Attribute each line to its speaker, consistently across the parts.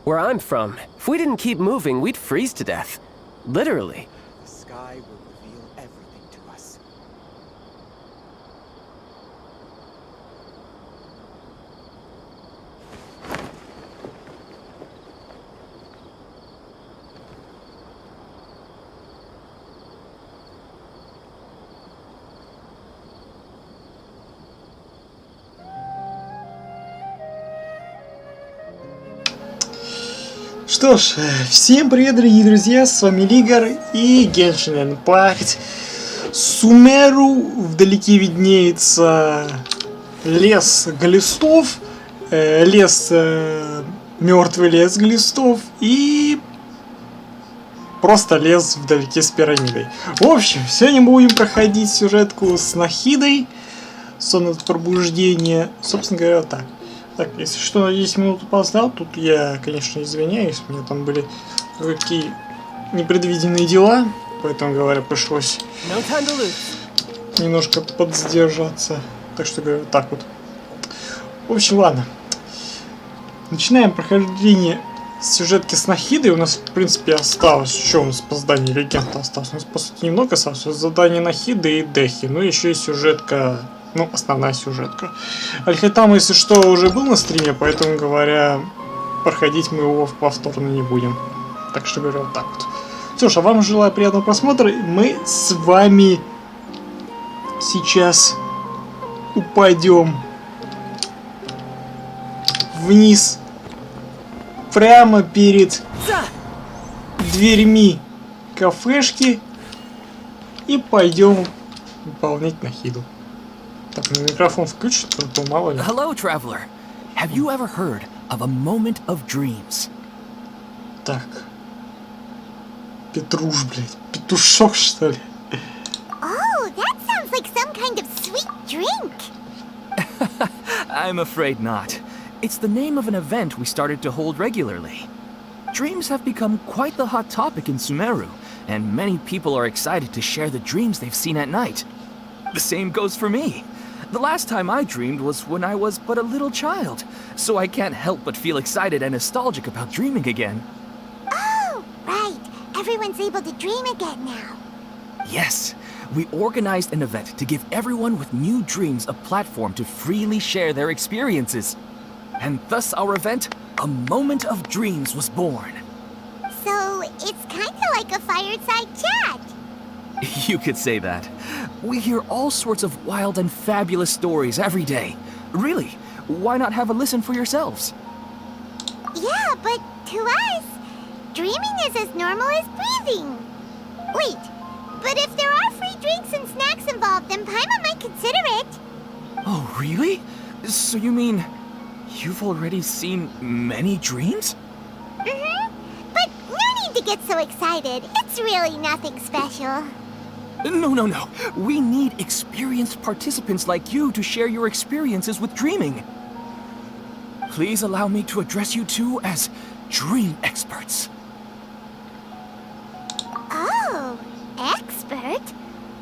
Speaker 1: Where I'm from, if we didn't keep moving, we'd freeze to death. Literally.
Speaker 2: The sky will reveal everything to us.
Speaker 3: Что ж, всем привет, дорогие друзья, с вами Лигар и Genshin Impact. Меру вдалеке виднеется лес глистов, мертвый лес глистов и просто лес вдалеке с пирамидой. В общем, сегодня будем проходить сюжетку с Нахидой, сон от пробуждения, собственно говоря, вот так. Так, если что, на 10 минут опоздал, тут я, конечно, извиняюсь, у меня там были какие непредвиденные дела, поэтому, говоря, пришлось немножко подсдержаться. Так что, говорю, так вот. В общем, ладно. Начинаем прохождение сюжетки с Нахидой. У нас, в принципе, осталось, что у нас по заданию легенда осталось? У нас, по сути, немного осталось. Задание Нахиды и Дехи. Ну, еще и сюжетка... Ну, основная сюжетка. Аль-Хайтам, если что, уже был на стриме, поэтому, говоря, проходить мы его повторно не будем. Так что, говорю, вот так вот. Что ж, а вам желаю приятного просмотра. Мы с вами сейчас упадем вниз, прямо перед дверьми кафешки и пойдем выполнять Нахиду. Так, микрофон включит, то мало ли.
Speaker 4: Hello, traveler. Have you ever heard of a moment of dreams?
Speaker 3: Так. Петруш, блядь. Петушок, что ли?
Speaker 5: Oh, that sounds like some kind of sweet drink.
Speaker 4: I'm afraid not. It's the name of an event we started to hold regularly. Dreams have become quite the hot topic in Sumeru, and many people are excited to share the dreams they've seen at night. The same goes for me. The last time I dreamed was when I was but a little child, so I can't help but feel excited and nostalgic about dreaming again.
Speaker 5: Oh, right. Everyone's able to dream again now.
Speaker 4: Yes, we organized an event to give everyone with new dreams a platform to freely share their experiences. And thus our event, A Moment of Dreams, was born.
Speaker 5: So, it's kinda like a fireside chat.
Speaker 4: You could say that. We hear all sorts of wild and fabulous stories every day. Really, why not have a listen for yourselves?
Speaker 5: Yeah, but to us, dreaming is as normal as breathing. Wait, but if there are free drinks and snacks involved, then Paimon might consider it.
Speaker 4: Oh, really? So you mean you've already seen many dreams?
Speaker 5: Mm-hmm. But no need to get so excited. It's really nothing special.
Speaker 4: No. We need experienced participants like you to share your experiences with dreaming. Please allow me to address you two as dream experts.
Speaker 5: Oh, expert?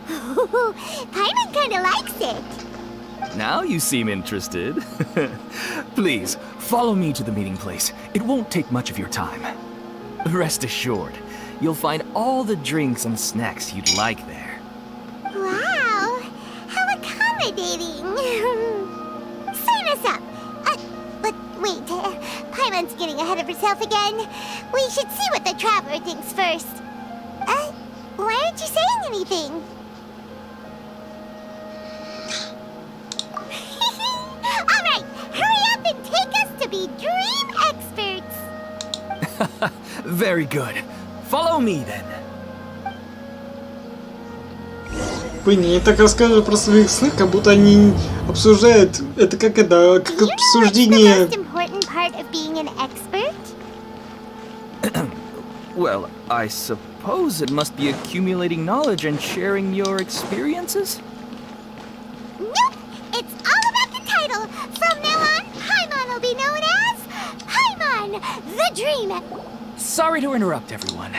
Speaker 5: Paimon kinda likes it.
Speaker 4: Now you seem interested. Please, follow me to the meeting place. It won't take much of your time. Rest assured, you'll find all the drinks and snacks you'd like there.
Speaker 5: Wow, how accommodating. Sign us up. But wait, Paimon's getting ahead of herself again. We should see what the traveler thinks first. Why aren't you saying anything? Alright, hurry up and take us to be dream experts.
Speaker 4: Very good. Follow me then.
Speaker 3: Блин, они так рассказывают про своих сны, как будто они обсуждают... Это как обсуждение...
Speaker 4: Well, I suppose suppose it must be accumulating knowledge and sharing your experiences?
Speaker 5: Nope! It's all about the title! From now on, Paimon will be known as Paimon, the Dream.
Speaker 4: Sorry to interrupt, everyone.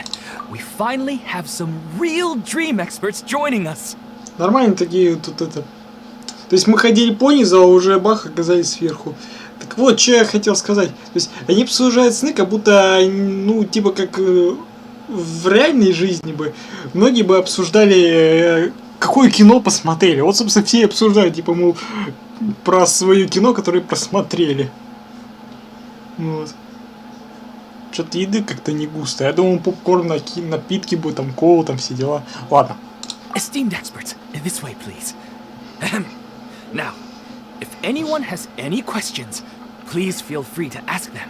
Speaker 4: We finally have some real dream experts joining us.
Speaker 3: Нормально такие тут это. То есть мы ходили понизу, а уже бах, оказались сверху. Так вот, что я хотел сказать. То есть они обсуждают сны, как будто, ну, типа как в реальной жизни бы. Многие бы обсуждали, какое кино посмотрели. Вот, собственно, все обсуждают, типа, мол, про свое кино, которое просмотрели. Вот. Что-то еды как-то не густо. Я думал, попкорн, напитки будут, там, колу, там все дела. Ладно.
Speaker 4: Esteemed experts, this way, please. Now, if anyone has any questions, please feel free to ask them.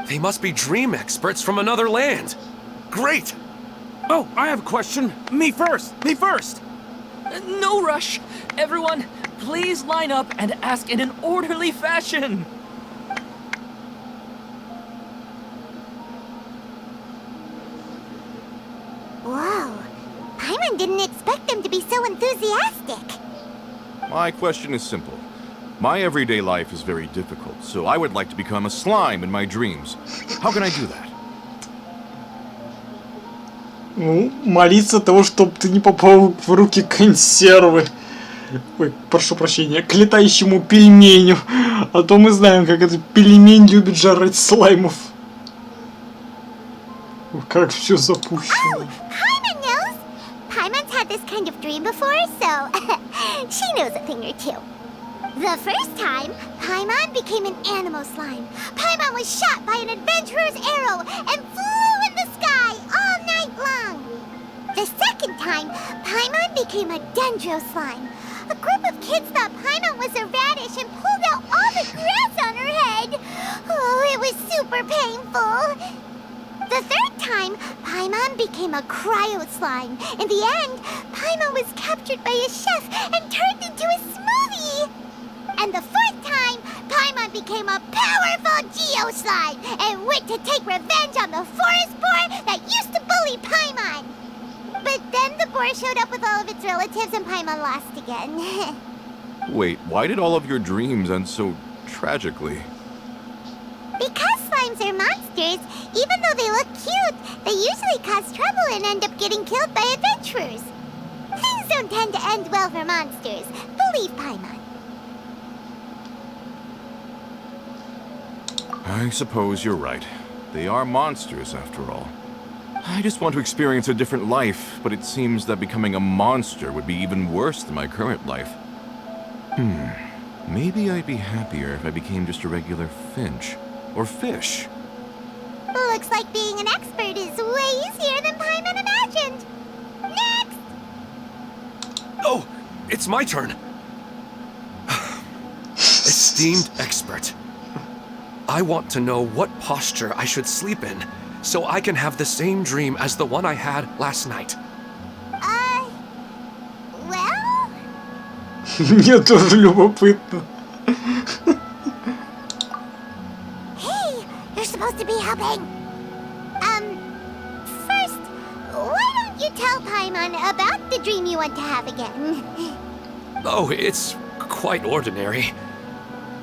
Speaker 6: They must be dream experts from another land. Great!
Speaker 7: Oh, I have a question. Me first! Me first!
Speaker 4: No rush. Everyone, please line up and ask in an orderly fashion.
Speaker 5: Whoa. Paimon didn't expect them to be so enthusiastic.
Speaker 8: My question is simple. My everyday life is very difficult, so I would like to become a slime in my dreams. How can I do that?
Speaker 3: Ну, молиться того, чтобы ты не попал в руки консервы. Ой, прошу прощения, к летающему пельменю. А то мы знаем, как этот пельмень любит жарить слаймов. Как все запущено.
Speaker 5: Paimon knows. Paimon's had this kind of dream before, so she knows a thing or two. The first time, Paimon became an animal slime. Paimon was shot by an adventurer's arrow and flew in the sky all night long. The second time, Paimon became a dendro slime. A group of kids thought Paimon was a radish and pulled out all the grass on her head. Oh, it was super painful. The third time, Paimon became a cryo slime. In the end, Paimon was captured by a chef and turned into a smoothie. And the fourth time, Paimon became a powerful geo slime and went to take revenge on the forest boar that used to bully Paimon. But then the boar showed up with all of its relatives and Paimon lost again.
Speaker 8: Wait, why did all of your dreams end so tragically?
Speaker 5: Because slimes are monsters, even though they look cute, they usually cause trouble and end up getting killed by adventurers. Things don't tend to end well for monsters. Believe Paimon.
Speaker 8: I suppose you're right. They are monsters, after all. I just want to experience a different life, but it seems that becoming a monster would be even worse than my current life. Maybe I'd be happier if I became just a regular finch. Or fish.
Speaker 5: Looks like being an expert is way easier than Paimon imagined. Next!
Speaker 6: Oh, it's my turn. Esteemed expert. I want to know what posture I should sleep in, so I can have the same dream as the one I had last night.
Speaker 5: Well?
Speaker 3: Мне тоже любопытно.
Speaker 5: Hey, you're supposed to be helping. First, why don't you tell Paimon about the dream you want to have again?
Speaker 6: Oh, it's quite ordinary.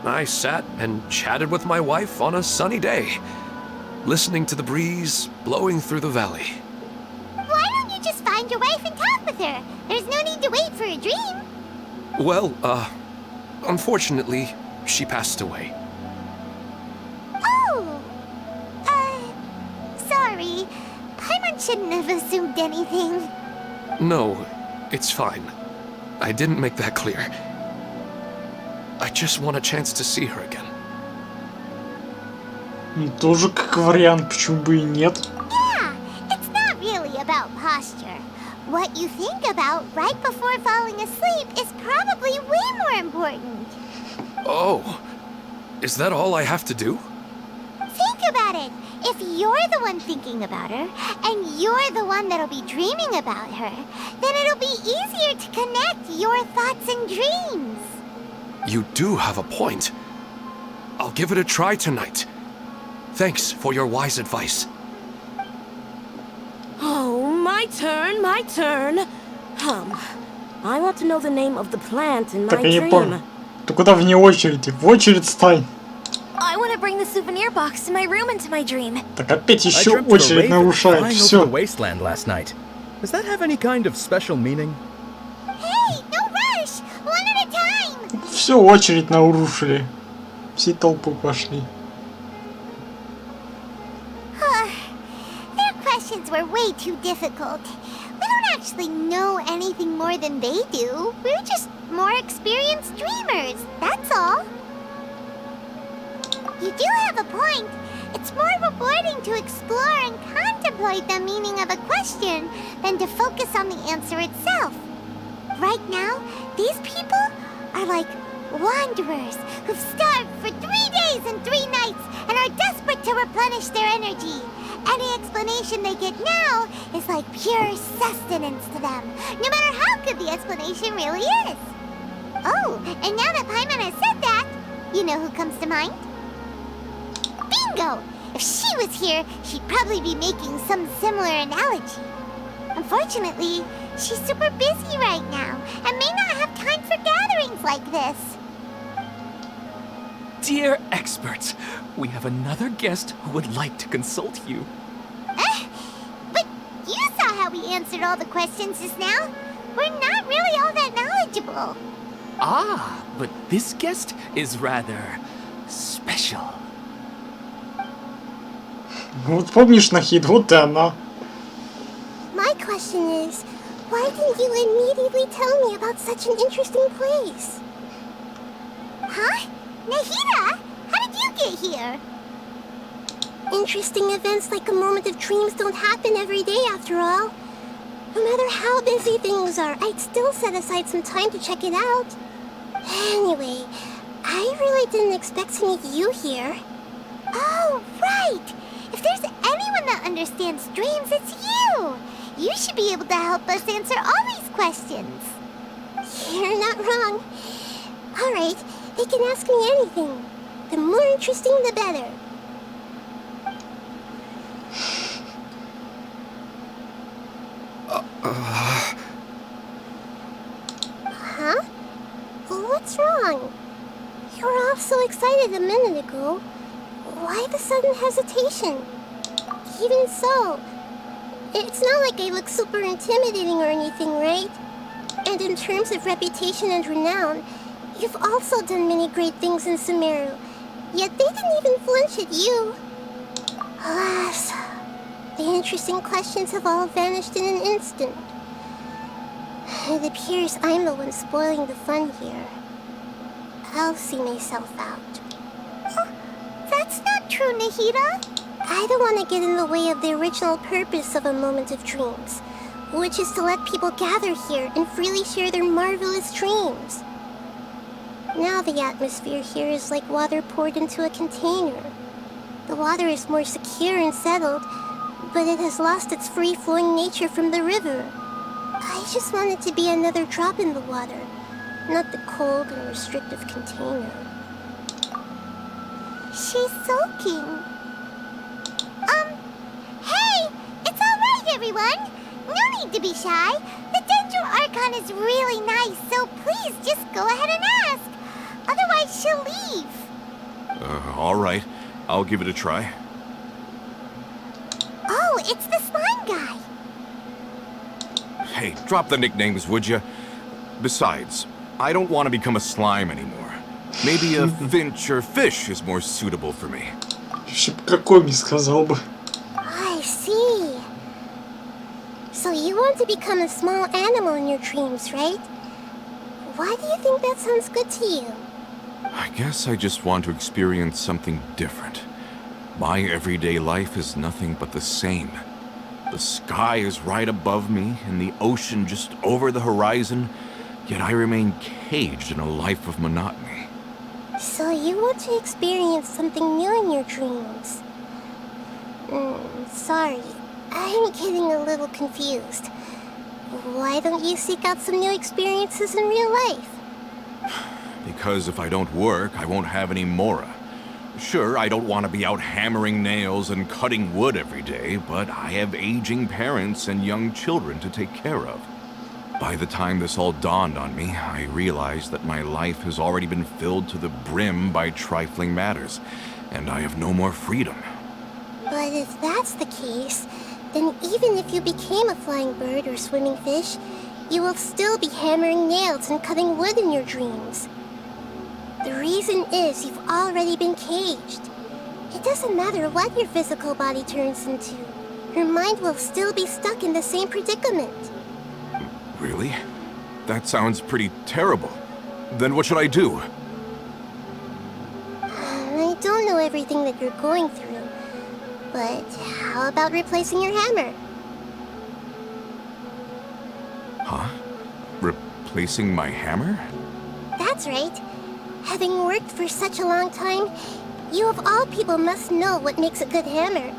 Speaker 6: I sat and chatted with my wife on a sunny day, listening to the breeze blowing through the valley.
Speaker 5: Why don't you just find your wife and talk with her? There's no need to wait for a dream.
Speaker 6: Well, unfortunately, she passed away.
Speaker 5: Oh! Sorry. Paimon shouldn't have assumed anything.
Speaker 6: No, it's fine. I didn't make that clear. I just want a chance to see her again.
Speaker 3: Тоже как вариант, почему бы и нет.
Speaker 5: Yeah, it's not really about posture. What you think about right before falling asleep is probably way more important.
Speaker 6: Oh, is that all I have to do?
Speaker 5: Think about it. If you're the one thinking about her, and you're the one that'll be dreaming about her, then it'll be easier to connect your thoughts and dreams.
Speaker 6: You do have a point. I'll give it a try tonight. Thanks for your wise advice.
Speaker 5: Oh
Speaker 9: my turn. I want to know the name of the plant in my
Speaker 3: Так я не
Speaker 9: dream.
Speaker 3: понял. Ты куда вне очереди? В очередь стань.
Speaker 5: I want to bring the souvenir box to my room into my dream.
Speaker 3: Так опять
Speaker 10: I
Speaker 3: еще
Speaker 10: dreamt of a
Speaker 3: очередь
Speaker 10: raven
Speaker 3: нарушает.
Speaker 10: flying over the
Speaker 3: Все.
Speaker 10: wasteland last night. Does that have any kind of special meaning?
Speaker 5: Hey, no rush! One at a time!
Speaker 3: Все очередь нарушили. Всей толпой пошли.
Speaker 5: Their questions were way too difficult. We don't actually know anything more than they do. We're just more experienced dreamers, that's all. You do have a point. It's more rewarding to explore and contemplate the meaning of a question than to focus on the answer itself. Right now, these people are like wanderers who've starved for 3 days and 3 nights and are desperate to replenish their energy. Any explanation they get now is like pure sustenance to them, no matter how good the explanation really is. Oh, and now that Paimon has said that, you know who comes to mind? Bingo! If she was here, she'd probably be making some similar analogy. Unfortunately, she's super busy right now and may not have time for gatherings like this.
Speaker 4: Dear experts, we have another guest who would like to consult you.
Speaker 5: But you saw how we answered all the questions just now. We're not really all that knowledgeable.
Speaker 4: Ah, but this guest is rather special.
Speaker 3: Вот помнишь, Нахид, вот и она.
Speaker 5: My question is, why didn't you immediately tell me about such an interesting place? Huh? Nahida? How did you get here? Interesting events like a moment of dreams don't happen every day after all. No matter how busy things are, I'd still set aside some time to check it out. Anyway, I really didn't expect to meet you here. Oh, right! If there's anyone that understands dreams, it's you! You should be able to help us answer all these questions. You're not wrong. Alright, they can ask me anything. The more interesting, the better. Huh? What's wrong? You were all so excited a minute ago. Why the sudden hesitation? Even so, it's not like I look super intimidating or anything, right? And in terms of reputation and renown, you've also done many great things in Sumeru, yet they didn't even flinch at you. Alas, the interesting questions have all vanished in an instant. It appears I'm the one spoiling the fun here. I'll see myself out. That's not true, Nahida. I don't want to get in the way of the original purpose of a moment of dreams, which is to let people gather here and freely share their marvelous dreams. Now the atmosphere here is like water poured into a container. The water is more secure and settled, but it has lost its free-flowing nature from the river. I just want it to be another drop in the water, not the cold and restrictive container. She's sulking. Hey! It's alright, everyone! No need to be shy. The Dendro Archon is really nice, so please just go ahead and ask. Otherwise, she'll leave.
Speaker 8: All right. I'll give it a try.
Speaker 5: Oh, it's the slime guy.
Speaker 8: Hey, drop the nicknames, would you? Besides, I don't want to become a slime anymore. Maybe a finch or fish is more suitable for me.
Speaker 3: Какой сказал бы.
Speaker 5: I see. So you want to become a small animal in your dreams, right? Why do you think that sounds good to you?
Speaker 8: I guess I just want to experience something different. My everyday life is nothing but the same. The sky is right above me and the ocean just over the horizon, yet I remain caged in a life of monotony.
Speaker 5: So you want to experience something new in your dreams? Sorry, I'm getting a little confused. Why don't you seek out some new experiences in real life?
Speaker 8: Because if I don't work, I won't have any mora. Sure, I don't want to be out hammering nails and cutting wood every day, but I have aging parents and young children to take care of. By the time this all dawned on me, I realized that my life has already been filled to the brim by trifling matters, and I have no more freedom.
Speaker 5: But if that's the case, then even if you became a flying bird or swimming fish, you will still be hammering nails and cutting wood in your dreams. The reason is you've already been caged. It doesn't matter what your physical body turns into. Your mind will still be stuck in the same predicament.
Speaker 8: Really? That sounds pretty terrible. Then what should I do?
Speaker 5: I don't know everything that you're going through, but how about replacing your hammer?
Speaker 8: Huh? Replacing my hammer?
Speaker 5: That's right. Having worked for such a long time, you of all people must know what makes a good hammer.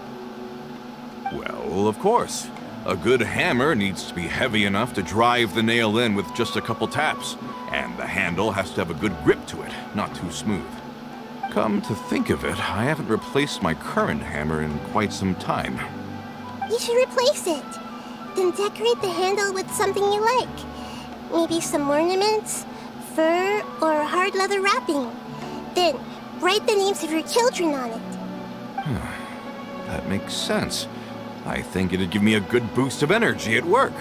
Speaker 8: Well, of course. A good hammer needs to be heavy enough to drive the nail in with just a couple taps, and the handle has to have a good grip to it, not too smooth. Come to think of it, I haven't replaced my current hammer in quite some time.
Speaker 5: You should replace it. Then decorate the handle with something you like. Maybe some ornaments, fur, or hard leather wrapping. Then, write the names of your children on it.
Speaker 8: That makes sense. I think it'd give me a good boost of energy at work.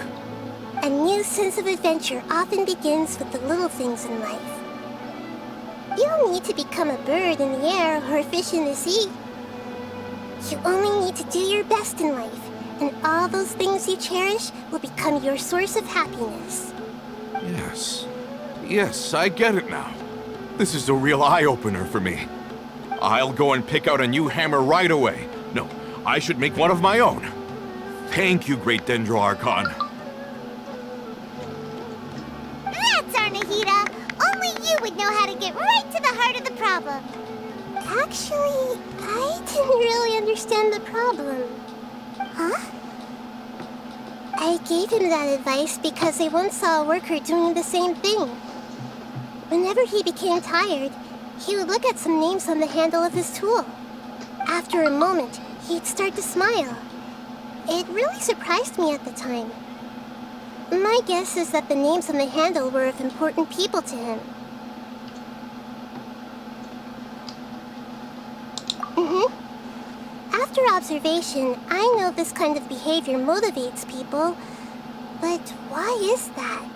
Speaker 5: A new sense of adventure often begins with the little things in life. You don't need to become a bird in the air or a fish in the sea. You only need to do your best in life, and all those things you cherish will become your source of happiness.
Speaker 8: Yes. Yes, I get it now. This is a real eye-opener for me. I'll go and pick out a new hammer right away. No, I should make one of my own. Thank you, Great Dendro Archon.
Speaker 5: That's our Nahida! Only you would know how to get right to the heart of the problem. Actually, I didn't really understand the problem. Huh? I gave him that advice because I once saw a worker doing the same thing. Whenever he became tired, he would look at some names on the handle of his tool. After a moment, he'd start to smile. It really surprised me at the time. My guess is that the names on the handle were of important people to him. After observation, I know this kind of behavior motivates people, but why is that?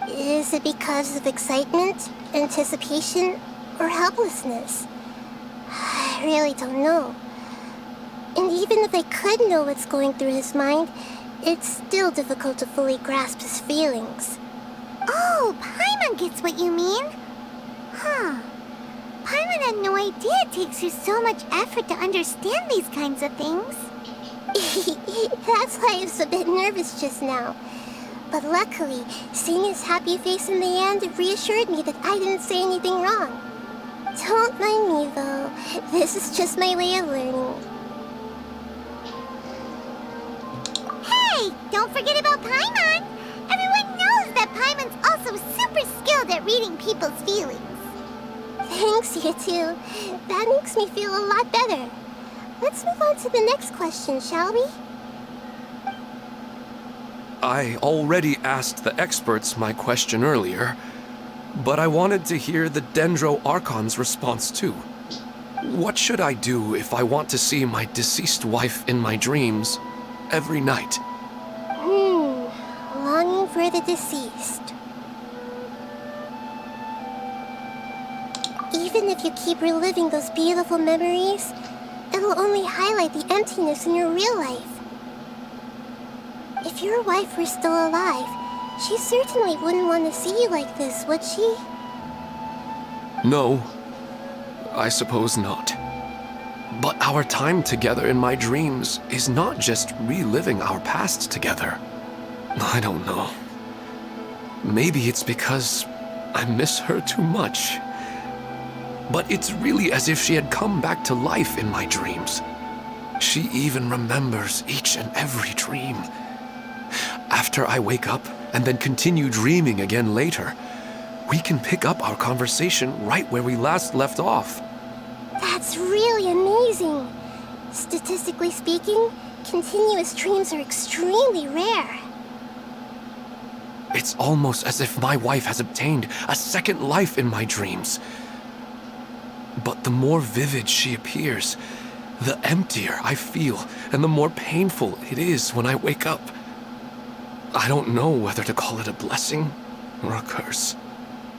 Speaker 5: Is it because of excitement, anticipation, or helplessness? I really don't know. And even if I could know what's going through his mind, it's still difficult to fully grasp his feelings. Oh, Paimon gets what you mean. Huh. Paimon had no idea it takes you so much effort to understand these kinds of things. That's why I was a bit nervous just now. But luckily, seeing his happy face in the end reassured me that I didn't say anything wrong. Don't mind me, though. This is just my way of learning. Hey! Don't forget about Paimon! Everyone knows that Paimon's also super skilled at reading people's feelings. Thanks, you two. That makes me feel a lot better. Let's move on to the next question, shall we?
Speaker 6: I already asked the experts my question earlier, but I wanted to hear the Dendro Archon's response too. What should I do if I want to see my deceased wife in my dreams every night?
Speaker 5: Longing for the deceased. Even if you keep reliving those beautiful memories, it'll only highlight the emptiness in your real life. If your wife were still alive, she certainly wouldn't want to see you like this, would she?
Speaker 6: No, I suppose not. But our time together in my dreams is not just reliving our past together. I don't know. Maybe it's because I miss her too much. But it's really as if she had come back to life in my dreams. She even remembers each and every dream. After I wake up and then continue dreaming again later, we can pick up our conversation right where we last left off.
Speaker 5: That It's really amazing. Statistically speaking, continuous dreams are extremely rare.
Speaker 6: It's almost as if my wife has obtained a second life in my dreams. But the more vivid she appears, the emptier I feel, and the more painful it is when I wake up. I don't know whether to call it a blessing or a curse.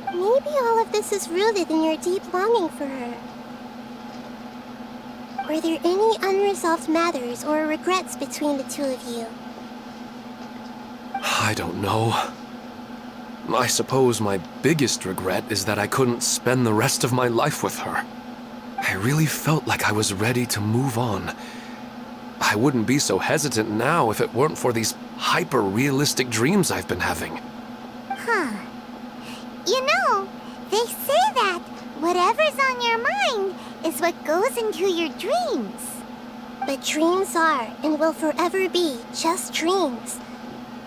Speaker 5: Maybe all of this is rooted in your deep longing for her. Were there any unresolved matters or regrets between the two of you?
Speaker 6: I don't know. I suppose my biggest regret is that I couldn't spend the rest of my life with her. I really felt like I was ready to move on. I wouldn't be so hesitant now if it weren't for these hyper-realistic dreams I've been having.
Speaker 5: Huh. You know, they say that whatever's on your mind is what goes into your dreams. But dreams are and will forever be just dreams.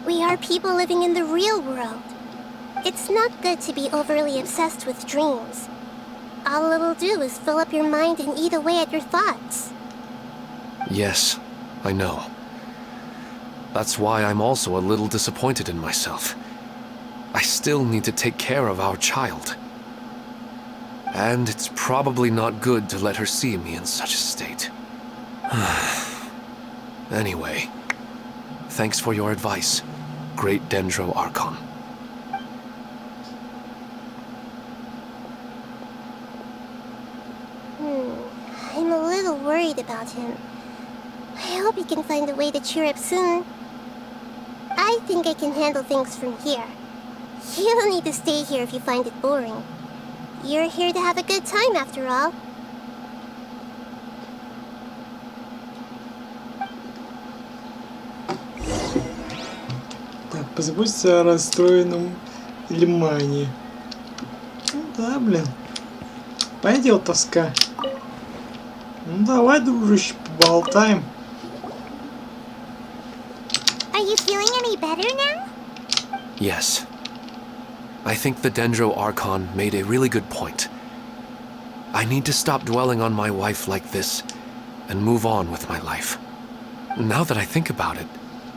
Speaker 5: We are people living in the real world. It's not good to be overly obsessed with dreams. All it'll do is fill up your mind and eat away at your thoughts.
Speaker 6: Yes, I know. That's why I'm also a little disappointed in myself. I still need to take care of our child. And it's probably not good to let her see me in such a state. Anyway, thanks for your advice, Great Dendro Archon.
Speaker 5: I'm a little worried about him. I hope he can find a way to cheer up soon. I think I can handle things from here. You don't need to stay here if you find it boring. You're here to have a good time after all.
Speaker 3: Так, позаботься о расстроенном Лимане. Ну да, блин. Пойдет тоска. Ну давай, дружище, поболтаем.
Speaker 5: Are you feeling any better now?
Speaker 6: Yes. I think the Dendro Archon made a really good point. I need to stop dwelling on my wife like this and move on with my life. Now that I think about it,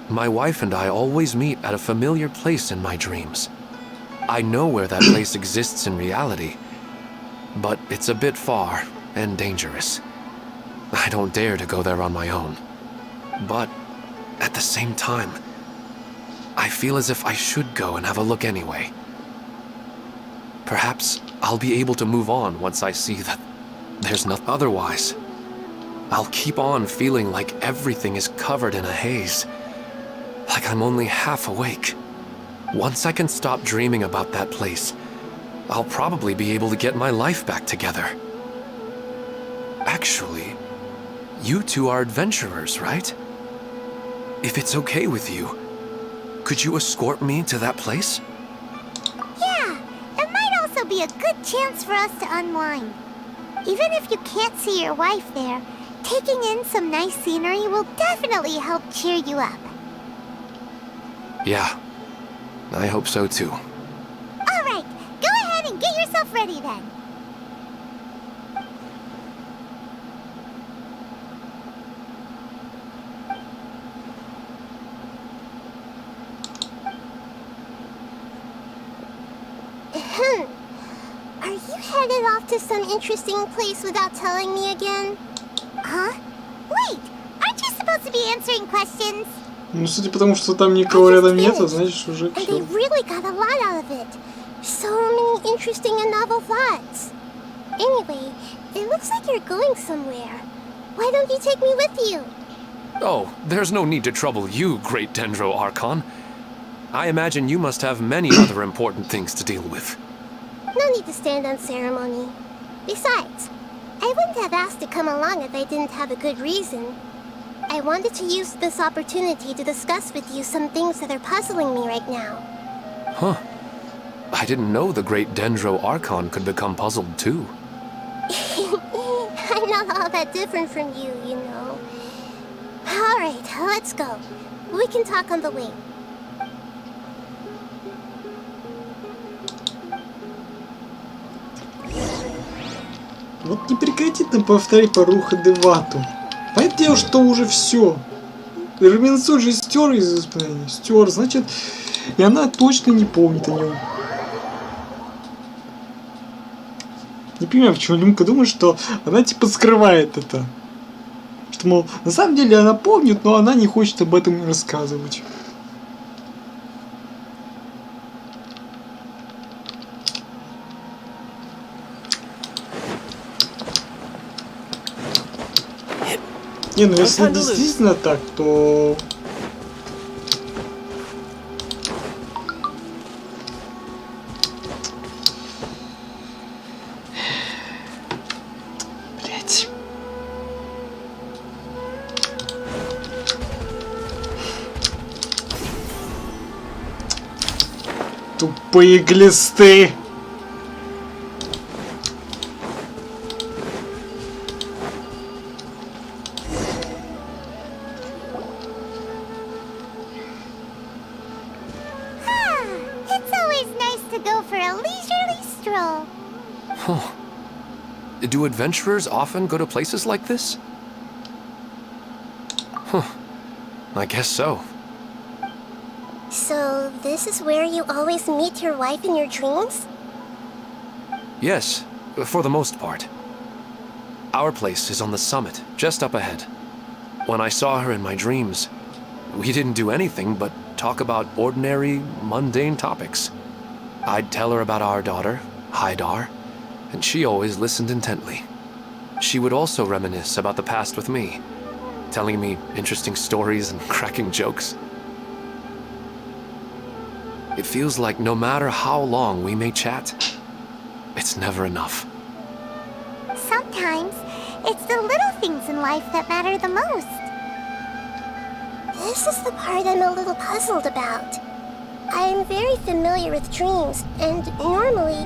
Speaker 6: my wife and I always meet at a familiar place in my dreams. I know where that place exists in reality, but it's a bit far and dangerous. I don't dare to go there on my own. But at the same time, I feel as if I should go and have a look anyway. Perhaps I'll be able to move on once I see that there's nothing. Otherwise, I'll keep on feeling like everything is covered in a haze. Like I'm only half awake. Once I can stop dreaming about that place, I'll probably be able to get my life back together. Actually, you two are adventurers, right? If it's okay with you, could you escort me to that place?
Speaker 5: Yeah, it might also be a good chance for us to unwind. Even if you can't see your wife there, taking in some nice scenery will definitely help cheer you up.
Speaker 6: Yeah, I hope so too.
Speaker 5: All right, go ahead and get yourself ready then. Are you headed off to some interesting place without telling me again? Huh? Wait, aren't you supposed to be answering questions?
Speaker 3: Ну, судя по тому, что там никого рядом нету, значит уже
Speaker 5: And they
Speaker 3: все.
Speaker 5: really got a lot out of it. So many interesting and novel thoughts. Anyway, it looks like you're going somewhere. Why don't you take me with you?
Speaker 6: Oh, there's no need to trouble you, Great Dendro Archon. I imagine you must have many other important things to deal with.
Speaker 5: No need to stand on ceremony. Besides, I wouldn't have asked to come along if I didn't have a good reason. I wanted to use this opportunity to discuss with you some things that are puzzling me right now.
Speaker 6: Huh. I didn't know the Great Dendro Archon could become puzzled too.
Speaker 5: I'm not all that different from you, you know. Alright, let's go. We can talk on the way.
Speaker 3: Вот не прекратит нам повторять пару ходывату. Понятное дело, что уже все. Робинсон же стер из воспоминаний. Стер, значит, и она точно не помнит о нем. Не понимаю, почему Люмка думает, что она типа скрывает это. Что, мол, на самом деле она помнит, но она не хочет об этом рассказывать. Не, ну если действительно так, то... Блять. Тупые глисты.
Speaker 6: Do adventurers often go to places like this? Huh. I guess so.
Speaker 5: So, this is where you always meet your wife in your dreams?
Speaker 6: Yes, for the most part. Our place is on the summit, just up ahead. When I saw her in my dreams, we didn't do anything but talk about ordinary, mundane topics. I'd tell her about our daughter, Haidar, and she always listened intently. She would also reminisce about the past with me, telling me interesting stories and cracking jokes. It feels like no matter how long we may chat, it's never enough.
Speaker 5: Sometimes, it's the little things in life that matter the most. This is the part I'm a little puzzled about. I'm very familiar with dreams, and normally,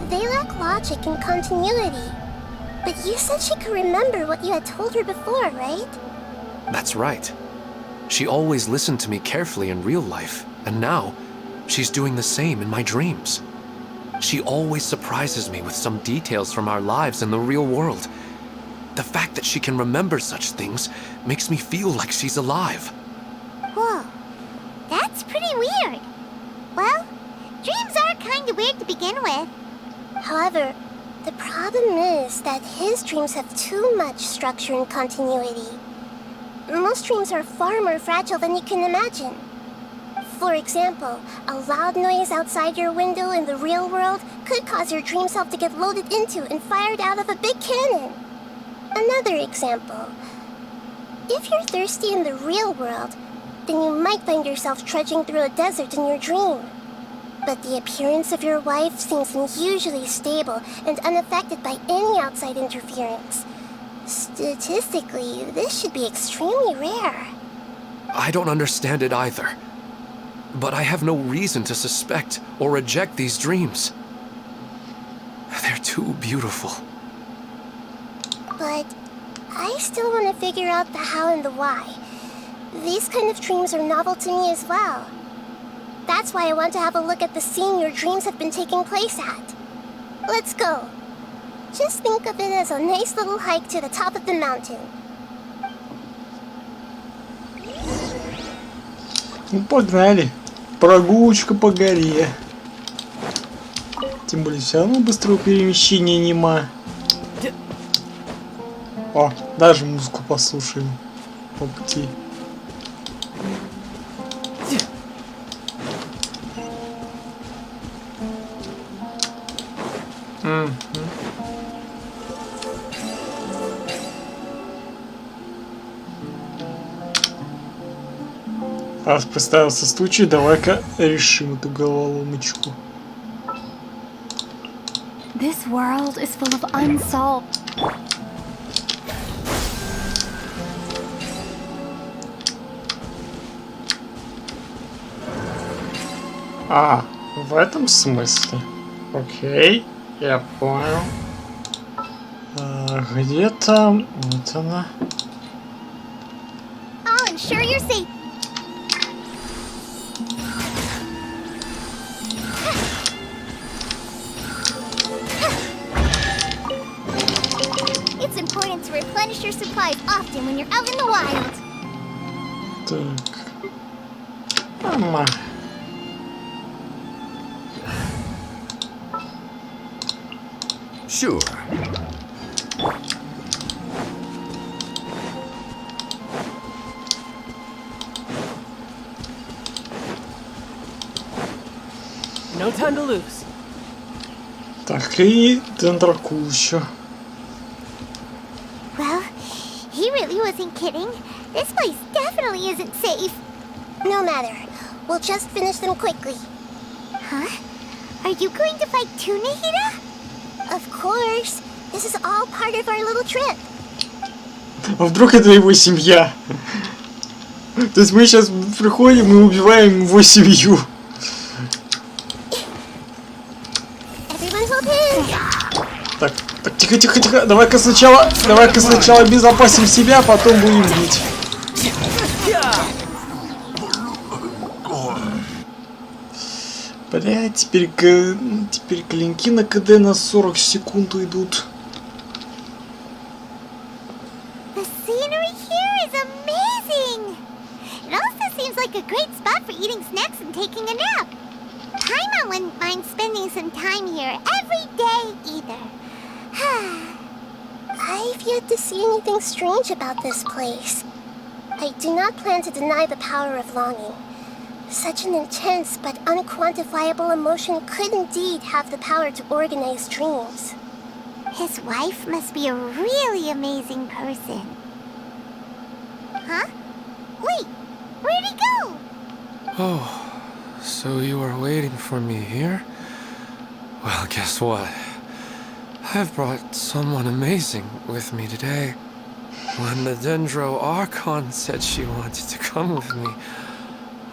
Speaker 5: they lack logic and continuity. But you said she could remember what you had told her before, right?
Speaker 6: That's right. She always listened to me carefully in real life, and now, she's doing the same in my dreams. She always surprises me with some details from our lives in the real world. The fact that she can remember such things makes me feel like she's alive.
Speaker 5: Whoa, that's pretty weird. Well, dreams are kind of weird to begin with. However, the problem is that his dreams have too much structure and continuity. Most dreams are far more fragile than you can imagine. For example, a loud noise outside your window in the real world could cause your dream self to get loaded into and fired out of a big cannon. Another example. If you're thirsty in the real world, then you might find yourself trudging through a desert in your dream. But the appearance of your wife seems unusually stable and unaffected by any outside interference. Statistically, this should be extremely rare.
Speaker 6: I don't understand it either. But I have no reason to suspect or reject these dreams. They're too beautiful.
Speaker 5: But I still want to figure out the how and the why. These kind of dreams are novel to me as well. That's why I want to have a look at the scene your dreams have been taking place at. Let's go. Just think of it as a nice little hike to the top of the mountain.
Speaker 3: Ну, погнали. Прогулочка по горе. Тем более, все равно быстрого перемещения нема. О, даже музыку послушаем по пути. Раз представился случай, давай-ка решим эту головоломочку.
Speaker 11: This world is full of unsolved.
Speaker 3: А, в этом смысле. Окей, я понял. Где там? Вот она.
Speaker 5: I'll ensure you're safe. replenish your supplies often when you're out in the wild.
Speaker 3: Так. Мама.
Speaker 10: Sure.
Speaker 1: No time to lose.
Speaker 3: Так, и Дендракул еще.
Speaker 5: Well, he really wasn't kidding. This place definitely isn't safe. No matter. We'll just finish them quickly. Huh? Are you going to fight too, Nahida? Of course. This is all part of our little trip.
Speaker 3: А вдруг это его семья? То есть мы сейчас приходим и убиваем его семью. Так, тихо, тихо, тихо. Давай-ка сначала обезопасим себя, потом будем бить. Бля, теперь клинки на КД на 40 секунд идут.
Speaker 5: The scenery here is amazing. It also seems like a great spot for eating snacks and taking a nap. Paimon wouldn't mind spending some time here every day either. I've yet to see anything strange about this place. I do not plan to deny the power of longing. Such an intense but unquantifiable emotion could indeed have the power to organize dreams. His wife must be a really amazing person. Huh? Wait, where'd he go?
Speaker 6: Oh, so you were waiting for me here? Well, guess what? I've brought someone amazing with me today. When the Dendro Archon said she wanted to come with me,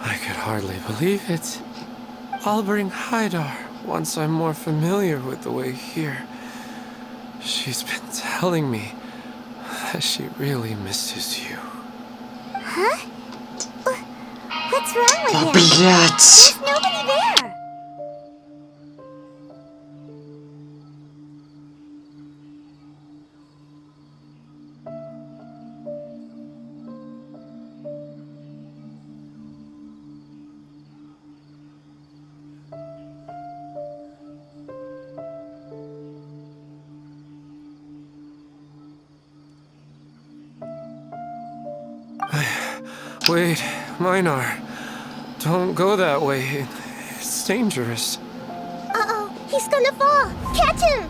Speaker 6: I could hardly believe it. I'll bring Haidar once I'm more familiar with the way here. She's been telling me that she really misses you.
Speaker 5: Huh? What's wrong with him?
Speaker 3: Блять!
Speaker 5: There's nobody there.
Speaker 6: Wait, Minar. Don't go that way. It's dangerous.
Speaker 5: Uh-oh, he's gonna fall. Catch him!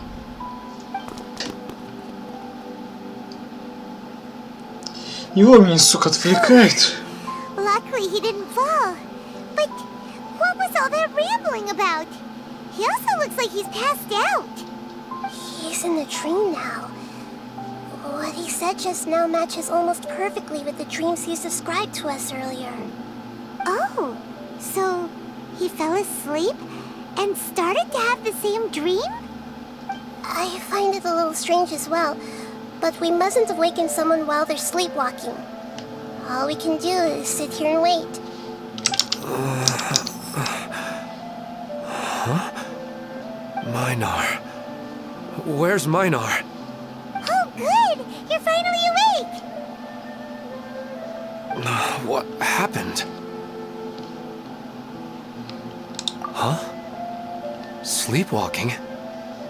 Speaker 3: Его меня, сука, отвлекает.
Speaker 5: Luckily he didn't fall. But what was all that rambling about? He also looks like he's passed out. He's in a dream now. What he said just now matches almost perfectly with the dreams he's described to us earlier. Oh, so he fell asleep and started to have the same dream? I find it a little strange as well, but we mustn't awaken someone while they're sleepwalking. All we can do is sit here and wait.
Speaker 6: Huh? Minar. Where's Minar?
Speaker 5: Oh, good! You're finally awake!
Speaker 6: What happened? Huh? Sleepwalking?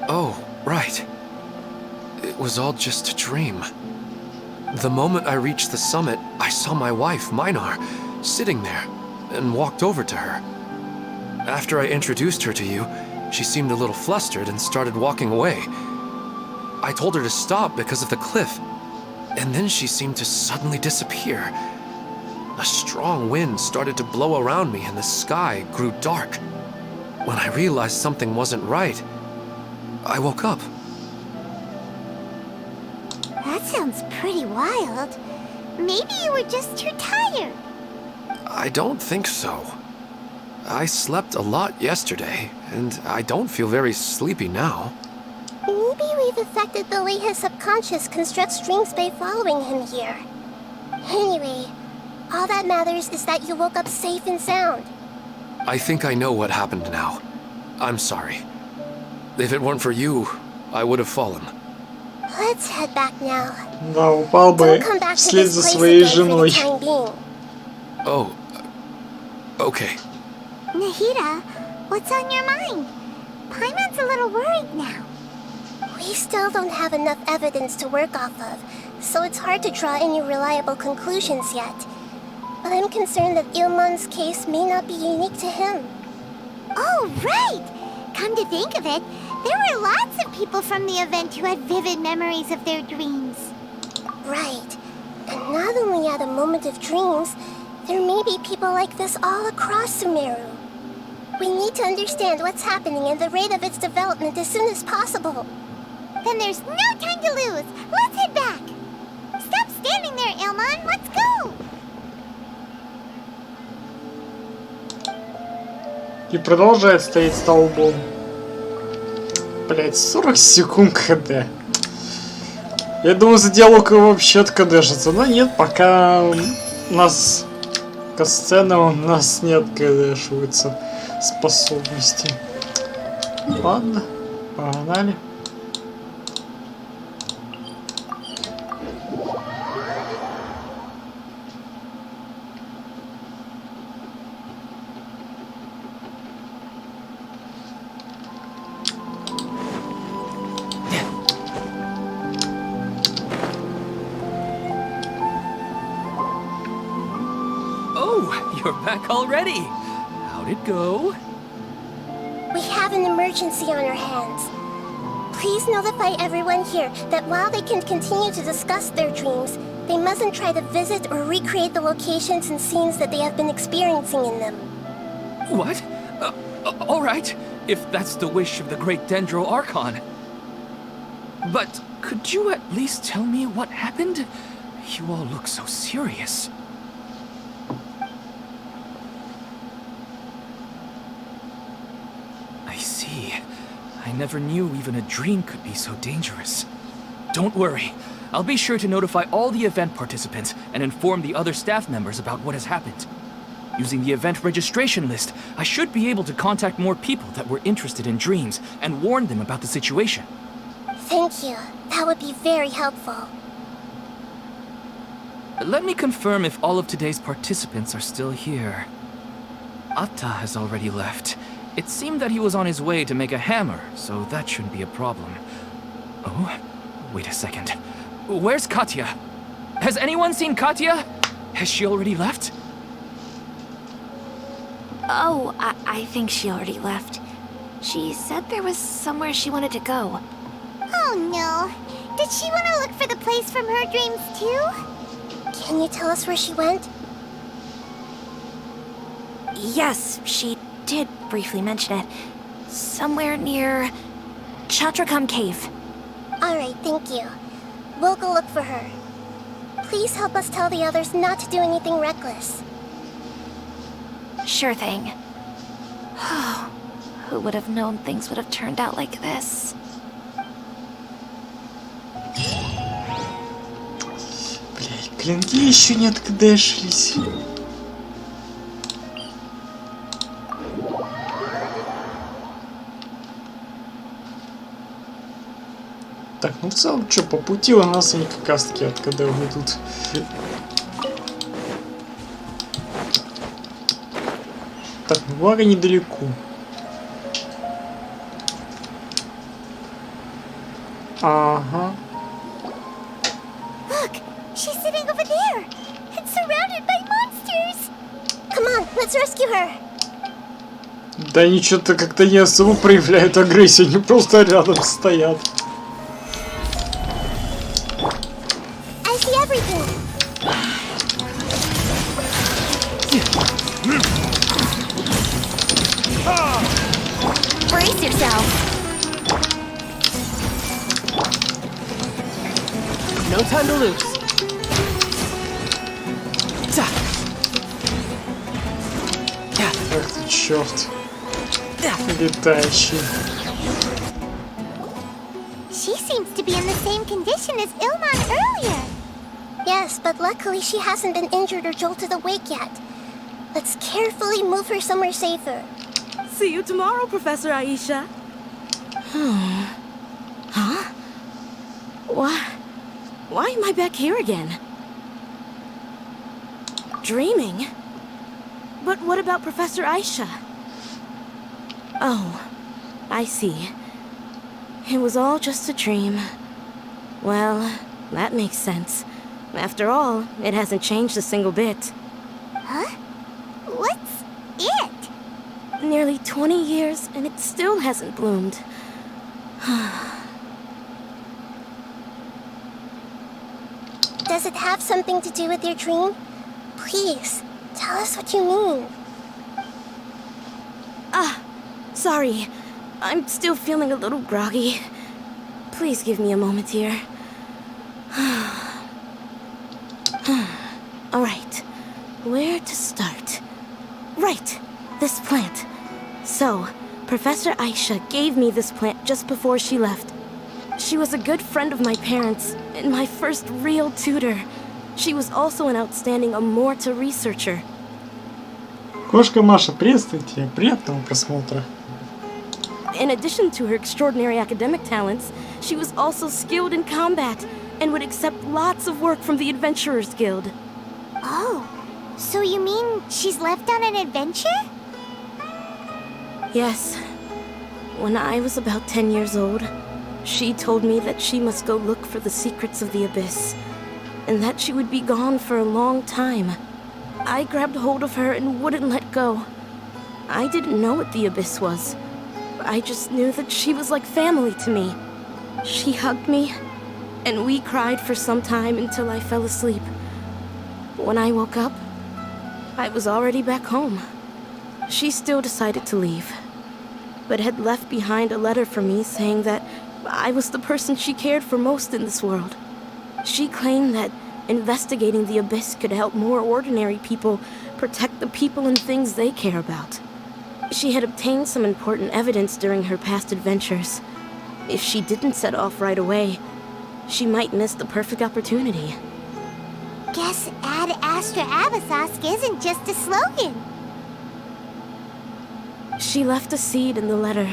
Speaker 6: Oh, right. It was all just a dream. The moment I reached the summit, I saw my wife, Minar, sitting there, and walked over to her. After I introduced her to you, she seemed a little flustered and started walking away. I told her to stop because of the cliff, and then she seemed to suddenly disappear. A strong wind started to blow around me and the sky grew dark. When I realized something wasn't right, I woke up.
Speaker 5: That sounds pretty wild. Maybe you were just too tired.
Speaker 6: I don't think so. I slept a lot yesterday, and I don't feel very sleepy now.
Speaker 5: Maybe we've affected the way his subconscious constructs dreams by following him here. Anyway, all that matters is that you woke up safe and sound.
Speaker 6: I think I know what happened now. I'm sorry. If it weren't for you, I would have fallen.
Speaker 5: Let's head back now.
Speaker 3: Да, упал бы вслед за своей женой.
Speaker 6: Oh, okay.
Speaker 5: Nahida, what's on your mind? Paimon's a little worried now. We still don't have enough evidence to work off of, so it's hard to draw any reliable conclusions yet. But I'm concerned that Ilmon's case may not be unique to him. Oh, right! Come to think of it, there were lots of people from the event who had vivid memories of their dreams. Right. And not only at a moment of dreams, there may be people like this all across Sumeru. We need to understand what's happening and the rate of its development as soon as possible. Then there's no time to lose. Let's head back. Stop standing there, Ilmon. Let's go.
Speaker 3: И продолжает стоять столбом. Блять, 40 секунд КД. Я думаю, за диалог его вообще откадешится. Но нет, пока у нас касцена, у нас не откадешиваются способности. Ладно, погнали.
Speaker 4: You're back already. How'd it go?
Speaker 5: We have an emergency on our hands. Please notify everyone here that while they can continue to discuss their dreams, they mustn't try to visit or recreate the locations and scenes that they have been experiencing in them.
Speaker 4: What? All right, if that's the wish of the great Dendro Archon. But could you at least tell me what happened? You all look so serious. I see. I never knew even a dream could be so dangerous. Don't worry. I'll be sure to notify all the event participants and inform the other staff members about what has happened. Using the event registration list, I should be able to contact more people that were interested in dreams and warn them about the situation.
Speaker 5: Thank you. That would be very helpful.
Speaker 4: Let me confirm if all of today's participants are still here. Atta has already left. It seemed that he was on his way to make a hammer, so that shouldn't be a problem. Oh, wait a second. Where's Katya? Has anyone seen Katya? Has she already left?
Speaker 11: Oh, I think she already left. She said there was somewhere she wanted to go.
Speaker 5: Oh no. Did she want to look for the place from her dreams too? Can you tell us where she went?
Speaker 11: Yes, she did briefly mention it. Somewhere near Chatrakam Cave.
Speaker 5: Alright, thank you. We'll go look for her. Please help us tell the others not to do anything reckless.
Speaker 11: Sure thing. Who would have known things would have turned out like this?
Speaker 3: Блять, клинки еще не откдэшились. Так, ну в целом, что, по пути у нас они как раз таки откуда выйдут. Так, ну благо недалеко. Ага.
Speaker 5: Look, she's sitting over there and surrounded by monsters. Come on, let's rescue her.
Speaker 3: Да они что-то как-то не особо проявляют агрессию, они просто рядом стоят.
Speaker 5: I see everything.
Speaker 11: Brace yourself.
Speaker 1: No time to lose.
Speaker 3: Ах ты черт. Летающий.
Speaker 5: She seems to be in the same condition as Ilmon earlier. Yes, but luckily she hasn't been injured or jolted awake yet. Let's carefully move her somewhere safer.
Speaker 9: See you tomorrow, Professor Aisha.
Speaker 11: Huh?
Speaker 9: Why am I back here again? Dreaming? But what about Professor Aisha? Oh, I see. It was all just a dream. Well, that makes sense. After all, it hasn't changed a single bit.
Speaker 5: Huh? What's it?
Speaker 9: Nearly 20 years, and it still hasn't bloomed.
Speaker 5: Does it have something to do with your dream? Please, tell us what you mean.
Speaker 9: Sorry. I'm still feeling a little groggy. Please give me a moment here. Alright, where to start? Right, this plant. So, Professor Aisha gave me this plant just before she left. She was a good friend of my parents, and my first real tutor. She was also an outstanding Amorta researcher.
Speaker 3: Кошка Маша, приветствую тебя. Приятного просмотра.
Speaker 9: In addition to her extraordinary academic talents, she was also skilled in combat and would accept lots of work from the Adventurers Guild.
Speaker 5: Oh, so you mean she's left on an adventure?
Speaker 9: Yes. When I was about 10 years old, she told me that she must go look for the secrets of the Abyss, and that she would be gone for a long time. I grabbed hold of her and wouldn't let go. I didn't know what the Abyss was. I just knew that she was like family to me. She hugged me, and we cried for some time until I fell asleep. When I woke up, I was already back home. She still decided to leave, but had left behind a letter for me saying that I was the person she cared for most in this world. She claimed that investigating the Abyss could help more ordinary people protect the people and things they care about. She had obtained some important evidence during her past adventures. If she didn't set off right away, she might miss the perfect opportunity.
Speaker 5: Guess Ad Astra Abyssosque isn't just a slogan.
Speaker 9: She left a seed in the letter,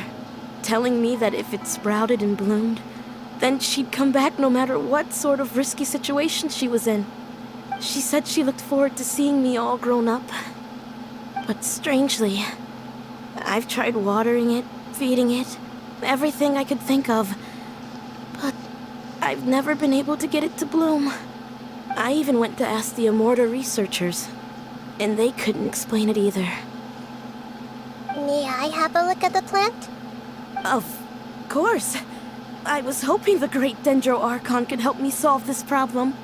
Speaker 9: telling me that if it sprouted and bloomed, then she'd come back no matter what sort of risky situation she was in. She said she looked forward to seeing me all grown up. But strangely, I've tried watering it, feeding it, everything I could think of, but I've never been able to get it to bloom. I even went to ask the Amorta researchers, and they couldn't explain it either.
Speaker 5: May I have a look at the plant?
Speaker 9: Of course. I was hoping the great Dendro Archon could help me solve this problem.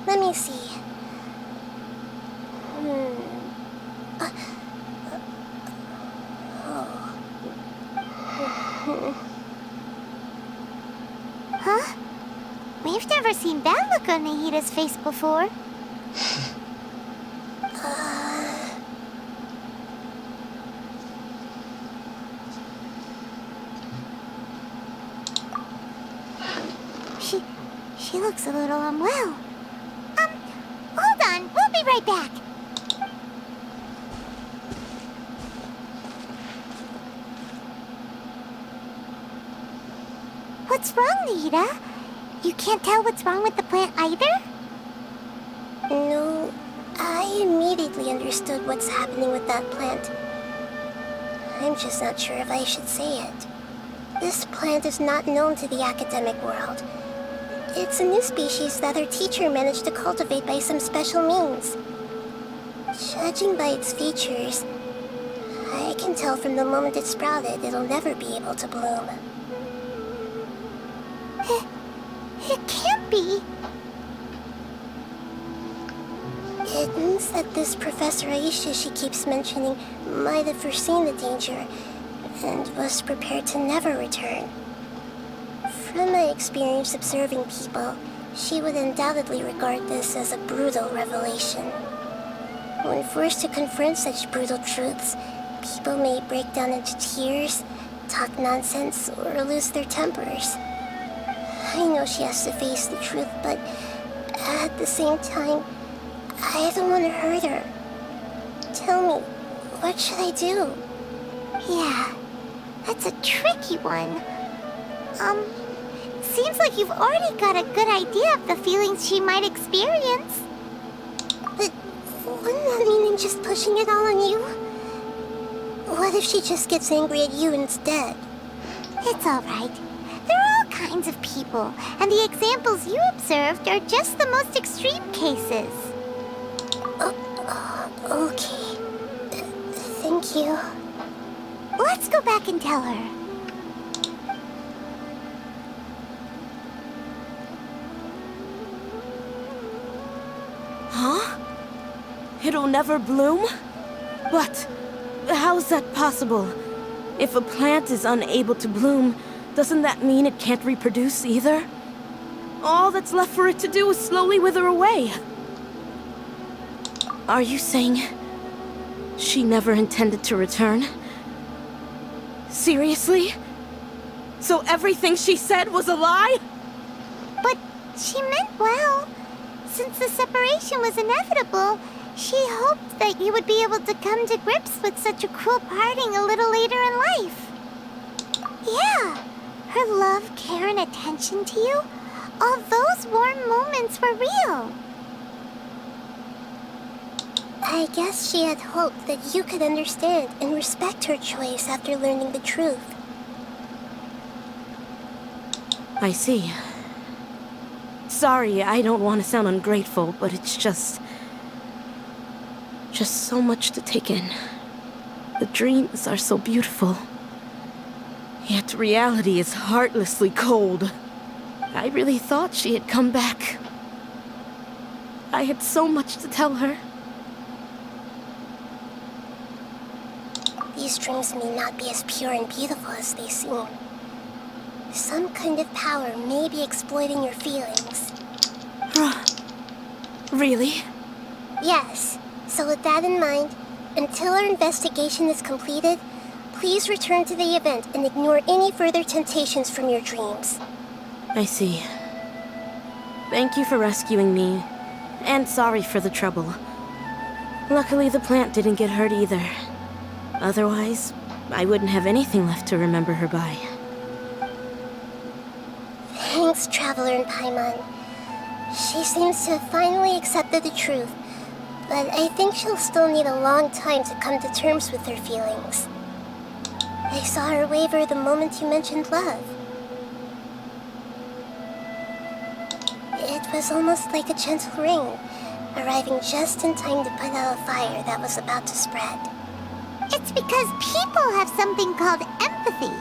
Speaker 5: Let me see. Huh? We've never seen that look on Nahida's face before. She looks a little unwell. Hold on, we'll be right back. What's wrong, Nahida? You can't tell what's wrong with the plant either? No, I immediately understood what's happening with that plant. I'm just not sure if I should say it. This plant is not known to the academic world. It's a new species that our teacher managed to cultivate by some special means. Judging by its features, I can tell from the moment it sprouted it'll never be able to bloom. It can't be. It means that this Professor Aisha she keeps mentioning might have foreseen the danger and was prepared to never return. From my experience observing people, she would undoubtedly regard this as a brutal revelation. When forced to confront such brutal truths, people may break down into tears, talk nonsense, or lose their tempers. I know she has to face the truth, but at the same time, I don't want to hurt her. Tell me, what should I do? Yeah, that's a tricky one. Seems like you've already got a good idea of the feelings she might experience. But wouldn't that mean I'm just pushing it all on you? What if she just gets angry at you instead? It's alright. There are all kinds of people, and the examples you observed are just the most extreme cases. Okay. Thank you. Let's go back and tell her.
Speaker 9: Huh? It'll never bloom? But how's that possible? If a plant is unable to bloom, doesn't that mean it can't reproduce either? All that's left for it to do is slowly wither away. Are you saying she never intended to return? Seriously? So everything she said was a lie?
Speaker 5: But she meant well. Since the separation was inevitable, she hoped that you would be able to come to grips with such a cruel parting a little later in life. Yeah, her love, care, and attention to you, all those warm moments were real. I guess she had hoped that you could understand and respect her choice after learning the truth.
Speaker 9: I see. Sorry, I don't want to sound ungrateful, but it's just so much to take in. The dreams are so beautiful. Yet reality is heartlessly cold. I really thought she had come back. I had so much to tell her.
Speaker 5: These dreams may not be as pure and beautiful as they seem. Some kind of power may be exploiting your feelings.
Speaker 9: Really?
Speaker 5: Yes. So with that in mind, until our investigation is completed, please return to the event and ignore any further temptations from your dreams.
Speaker 9: I see. Thank you for rescuing me, and sorry for the trouble. Luckily, the plant didn't get hurt either. Otherwise, I wouldn't have anything left to remember her by.
Speaker 5: Thanks, Traveler in Paimon. She seems to have finally accepted the truth, but I think she'll still need a long time to come to terms with her feelings. I saw her waver the moment you mentioned love. It was almost like a gentle rain, arriving just in time to put out a fire that was about to spread. It's because people have something called empathy.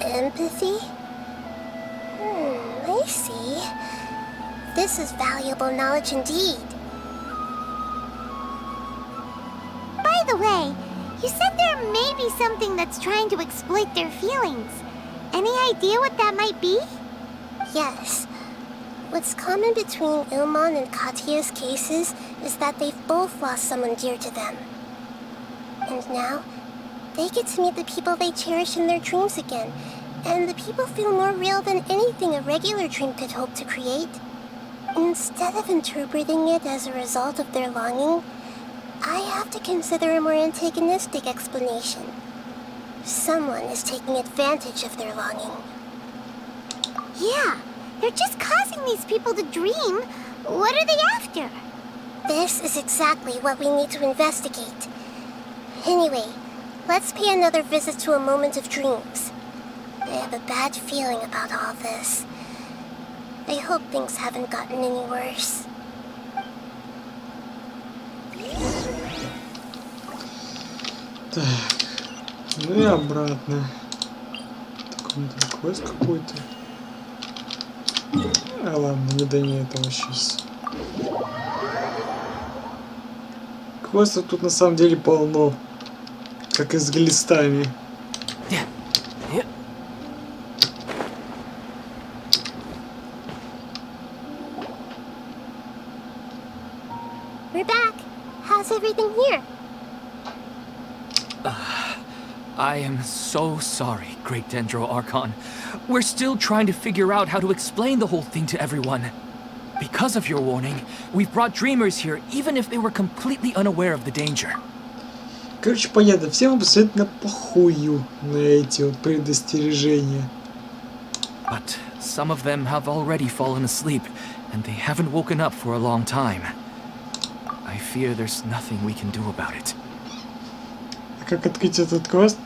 Speaker 5: Empathy? I see. This is valuable knowledge indeed. By the way, you said there may be something that's trying to exploit their feelings. Any idea what that might be? Yes. What's common between Ilmon and Katya's cases is that they've both lost someone dear to them. And now, they get to meet the people they cherish in their dreams again, and the people feel more real than anything a regular dream could hope to create. Instead of interpreting it as a result of their longing, I have to consider a more antagonistic explanation. Someone is taking advantage of their longing. Yeah, they're just causing these people to dream. What are they after? This is exactly what we need to investigate. Anyway, let's pay another visit to a moment of dreams. I have a bad feeling about all this. I hope things haven't gotten any worse.
Speaker 3: Так, ну и обратно. Так, он там квест какой-то. Ладно, не до этого сейчас. Квестов тут на самом деле полно. Как и с глистами.
Speaker 5: We're back. How's everything here?
Speaker 4: I am so sorry, Great Dendro Archon. We're still trying to figure out how to explain the whole thing to everyone. Because of your warning, we've brought dreamers here even if they were completely unaware of the danger.
Speaker 3: Короче, понятно, всем абсолютно похую на эти вот предостережения.
Speaker 4: But some of them have already fallen asleep, and they haven't woken up for a long time. I fear there's nothing we can do about it.
Speaker 3: Как открыть этот квест?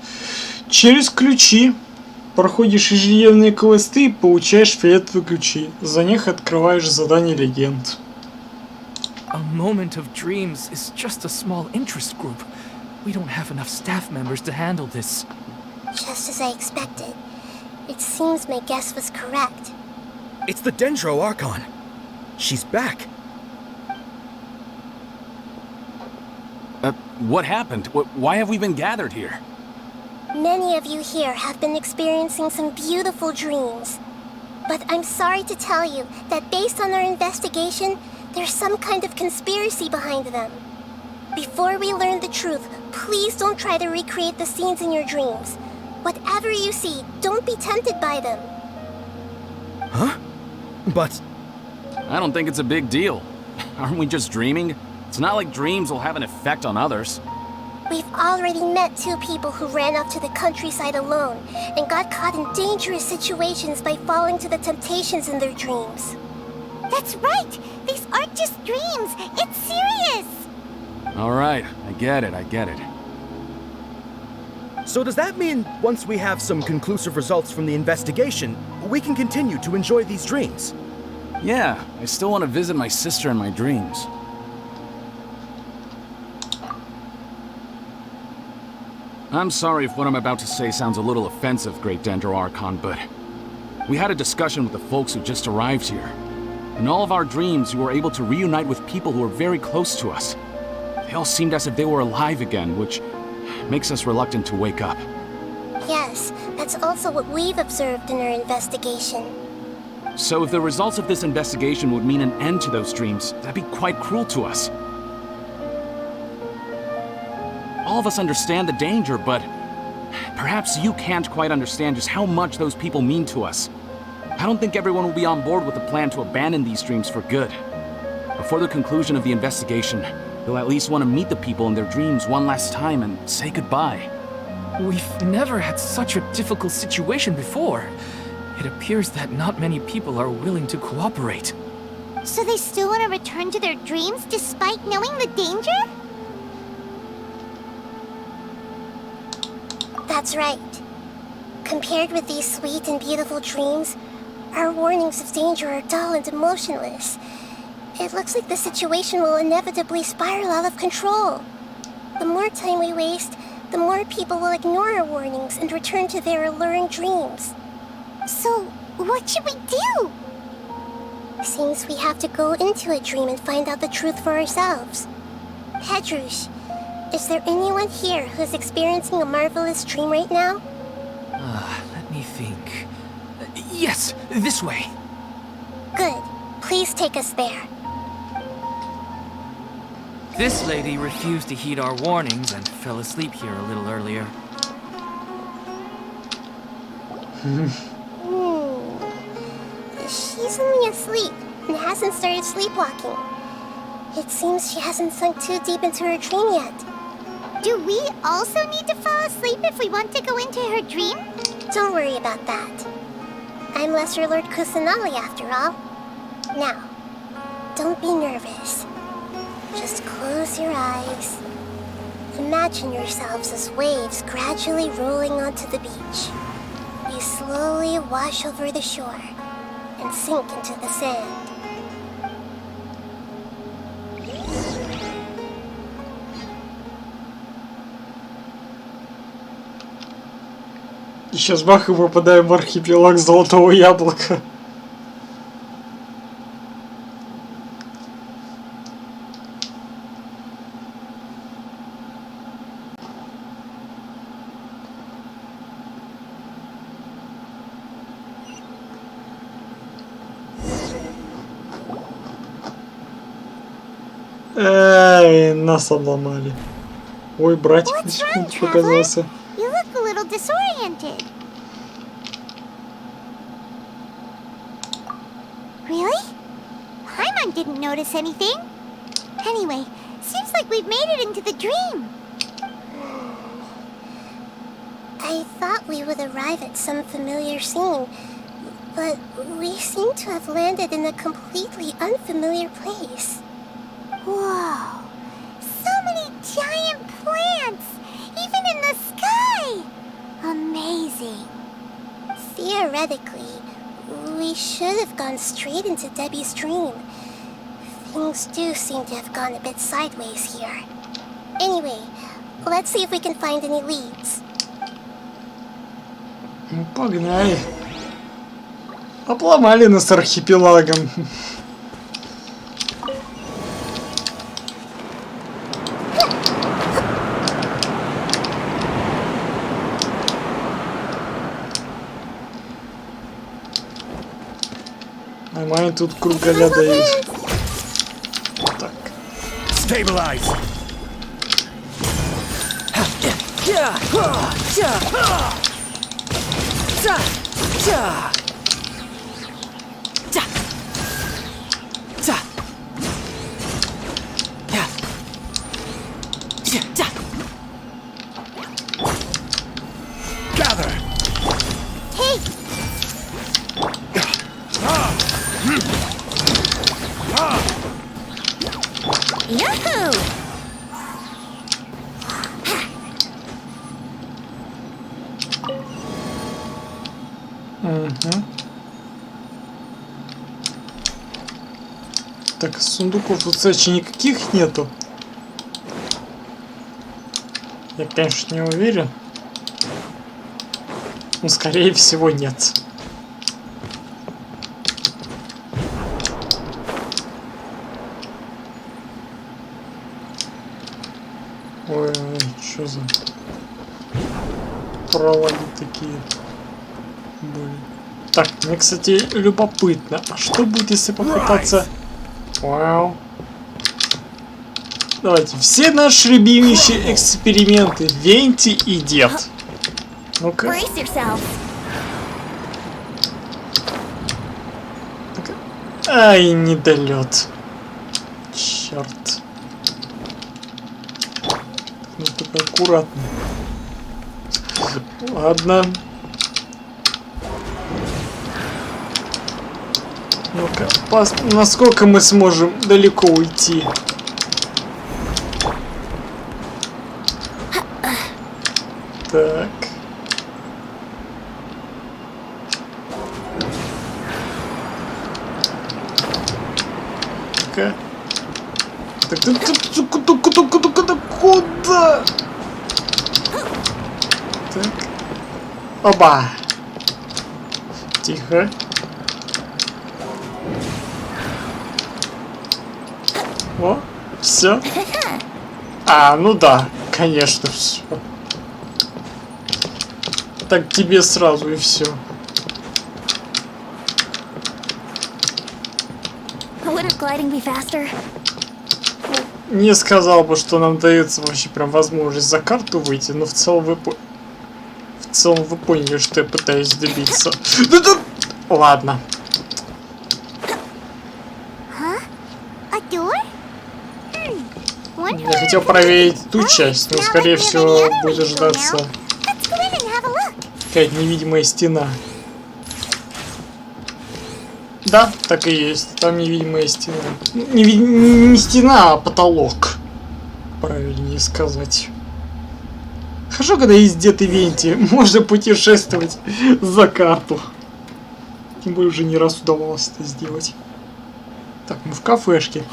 Speaker 3: Через ключи. Проходишь ежедневные квесты и получаешь фиолетовые ключи. За них открываешь задание легенд.
Speaker 4: A moment of dreams is just a small interest group. We don't have enough staff members to handle this.
Speaker 5: Just as I expected. It seems my guess was correct.
Speaker 10: It's the Dendro Archon. She's back.
Speaker 7: What happened? Why have we been gathered here?
Speaker 5: Many of you here have been experiencing some beautiful dreams. But I'm sorry to tell you that based on our investigation, there's some kind of conspiracy behind them. Before we learn the truth, please don't try to recreate the scenes in your dreams. Whatever you see, don't be tempted by them.
Speaker 10: Huh? But...
Speaker 7: I don't think it's a big deal. Aren't we just dreaming? It's not like dreams will have an effect on others.
Speaker 5: We've already met 2 people who ran off to the countryside alone and got caught in dangerous situations by falling to the temptations in their dreams.
Speaker 12: That's right! These aren't just dreams! It's serious!
Speaker 7: Alright, I get it.
Speaker 10: So does that mean once we have some conclusive results from the investigation, we can continue to enjoy these dreams?
Speaker 7: Yeah, I still want to visit my sister in my dreams. I'm sorry if what I'm about to say sounds a little offensive, Great Dendro Archon, but we had a discussion with the folks who just arrived here. In all of our dreams, we were able to reunite with people who were very close to us. They all seemed as if they were alive again, which makes us reluctant to wake up.
Speaker 5: Yes, that's also what we've observed in our investigation.
Speaker 7: So if the results of this investigation would mean an end to those dreams, that'd be quite cruel to us. All of us understand the danger, but perhaps you can't quite understand just how much those people mean to us. I don't think everyone will be on board with the plan to abandon these dreams for good. Before the conclusion of the investigation, you'll at least want to meet the people in their dreams one last time and say goodbye.
Speaker 4: We've never had such a difficult situation before. It appears that not many people are willing to cooperate.
Speaker 12: So they still want to return to their dreams despite knowing the danger?
Speaker 5: That's right. Compared with these sweet and beautiful dreams, our warnings of danger are dull and emotionless. It looks like the situation will inevitably spiral out of control. The more time we waste, the more people will ignore our warnings and return to their alluring dreams.
Speaker 12: So, what should we do?
Speaker 5: Seems we have to go into a dream and find out the truth for ourselves. Pedrush, is there anyone here who's experiencing a marvelous dream right now?
Speaker 4: Let me think. Yes, this way.
Speaker 5: Good. Please take us there.
Speaker 4: This lady refused to heed our warnings and fell asleep here a little earlier.
Speaker 5: She's only asleep and hasn't started sleepwalking. It seems she hasn't sunk too deep into her dream yet.
Speaker 12: Do we also need to fall asleep if we want to go into her dream?
Speaker 5: Don't worry about that. I'm Lesser Lord Kusanali after all. Now, don't be nervous. Just close your eyes. Imagine yourselves as waves gradually rolling onto the beach. You slowly wash over the shore and sink into the sand.
Speaker 3: И сейчас бах, и попадаем в архипелаг Золотого Яблока. Эй, нас обломали. Ой, братик на секунду показался.
Speaker 12: You look a little disoriented. Really? Paimon didn't notice anything. Anyway, seems like we've made it into the dream.
Speaker 5: I thought we would arrive at some familiar scene, but we seem to have landed in a completely unfamiliar place. Whoa! So many giant plants! Even in the sky! Amazing. Theoretically, we should have gone straight into Debbie's dream. Things do seem to have gone a bit sideways here. Anyway, let's see if we can find any leads.
Speaker 3: Ну, погнали. Обломали нас архипелагом. Нормально, тут кругаля дают. Так.
Speaker 10: Stabilize. Gather.
Speaker 5: Hey! Yahoo!
Speaker 3: Угу. Так, сундуков тут, кстати, никаких нету. Я, конечно, не уверен. Но, скорее всего, нет. Ой, что за проводы такие были. Так, мне, кстати, любопытно. А что будет, если попытаться... Вау. Давайте, все наши любимейшие эксперименты. Венти и дед. Ну-ка. Ай, недолет. Черт. Ну, только аккуратно. Ладно. Ну-ка, насколько мы сможем далеко уйти? Так. Так. Куда? Так. Оба. Тихо. О, все. А, ну да, конечно, все. Так тебе сразу и все. Не сказал бы, что нам дается вообще прям возможность за карту выйти, но в целом вы поняли, что я пытаюсь добиться. Ладно. Я хотел проверить ту часть, но скорее всего будет ждаться какая-то невидимая стена. Да, так и есть. Там невидимая стена. Не стена, а потолок. Правильнее сказать. Хорошо, когда есть дед и Венти. Можно путешествовать за карту. Тем более уже не раз удавалось это сделать. Так, мы в кафешке.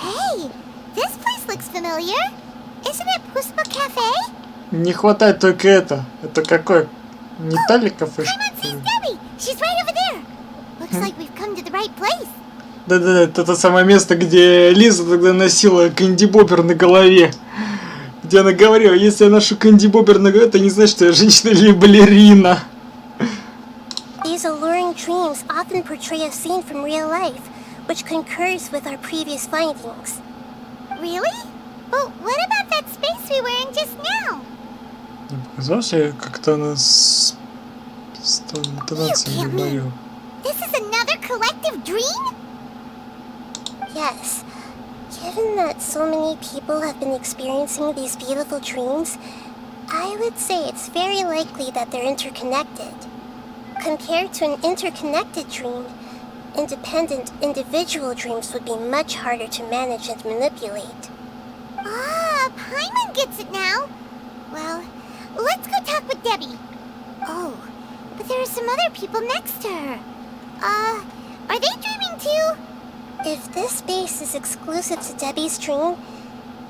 Speaker 3: Не хватает только это. Это какое? Не та ли кафешка? Да-да-да, это то самое место, где Лиза тогда носила кэнди-бобер на голове. Где она говорила, если я ношу кэнди-бобер на голове, это не значит, что я женщина или балерина.
Speaker 5: These alluring dreams often portray a scene from real life, which concurs with our previous findings. Really? Well, what about that space we were in just now?
Speaker 3: Мне показалось, я как-то она с интонацией говорила.
Speaker 5: This is another collective dream? Yes. Given that so many people have been experiencing these beautiful dreams, I would say it's very likely that they're interconnected. Compared to an interconnected dream, independent individual dreams would be much harder to manage and manipulate.
Speaker 12: Ah, Paimon gets it now. Well, let's go talk with Debbie. Oh, but there are some other people next to her. Are they dreaming too?
Speaker 5: If this space is exclusive to Debbie's dream,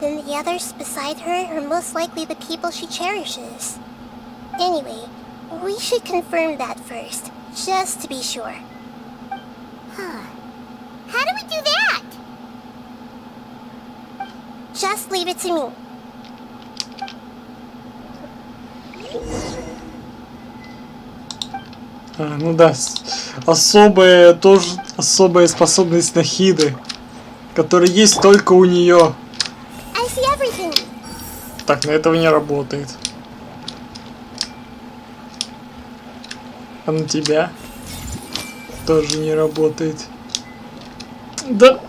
Speaker 5: then the others beside her are most likely the people she cherishes. Anyway, we should confirm that first, just to be sure.
Speaker 12: Huh. How do we do that?
Speaker 5: Just leave it to me.
Speaker 3: Ну да, особая способность Нахиды, которая есть только у нее.
Speaker 5: I see everything.
Speaker 3: Так, на этого не работает. А на тебя тоже не работает. Да.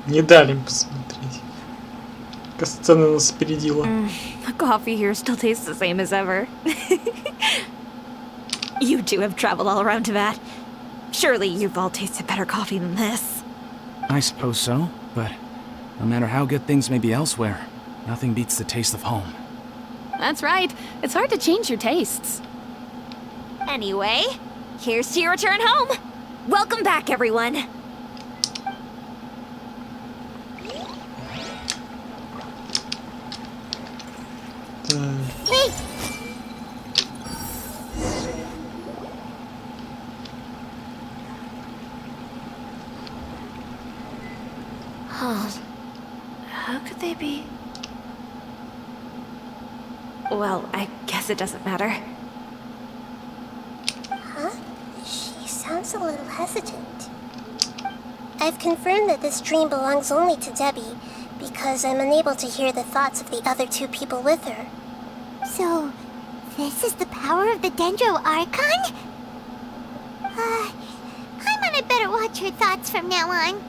Speaker 3: Не дали им посмотреть. Сцена нас опередила.
Speaker 11: The coffee here still tastes the same as ever. You two have traveled all around Tibet. Surely you've all tasted better coffee than this.
Speaker 7: I suppose so, but no matter how good things may be elsewhere, nothing beats the taste of home.
Speaker 11: That's right. It's hard to change your tastes. Anyway, here's to your return home. Welcome back, everyone.
Speaker 5: Hey!
Speaker 11: How could they be? Well, I guess it doesn't matter.
Speaker 5: Huh? She sounds a little hesitant. I've confirmed that this dream belongs only to Debbie, because I'm unable to hear the thoughts of the other two people with her.
Speaker 12: So, this is the power of the Dendro Archon? Paimon had better watch her thoughts from now on.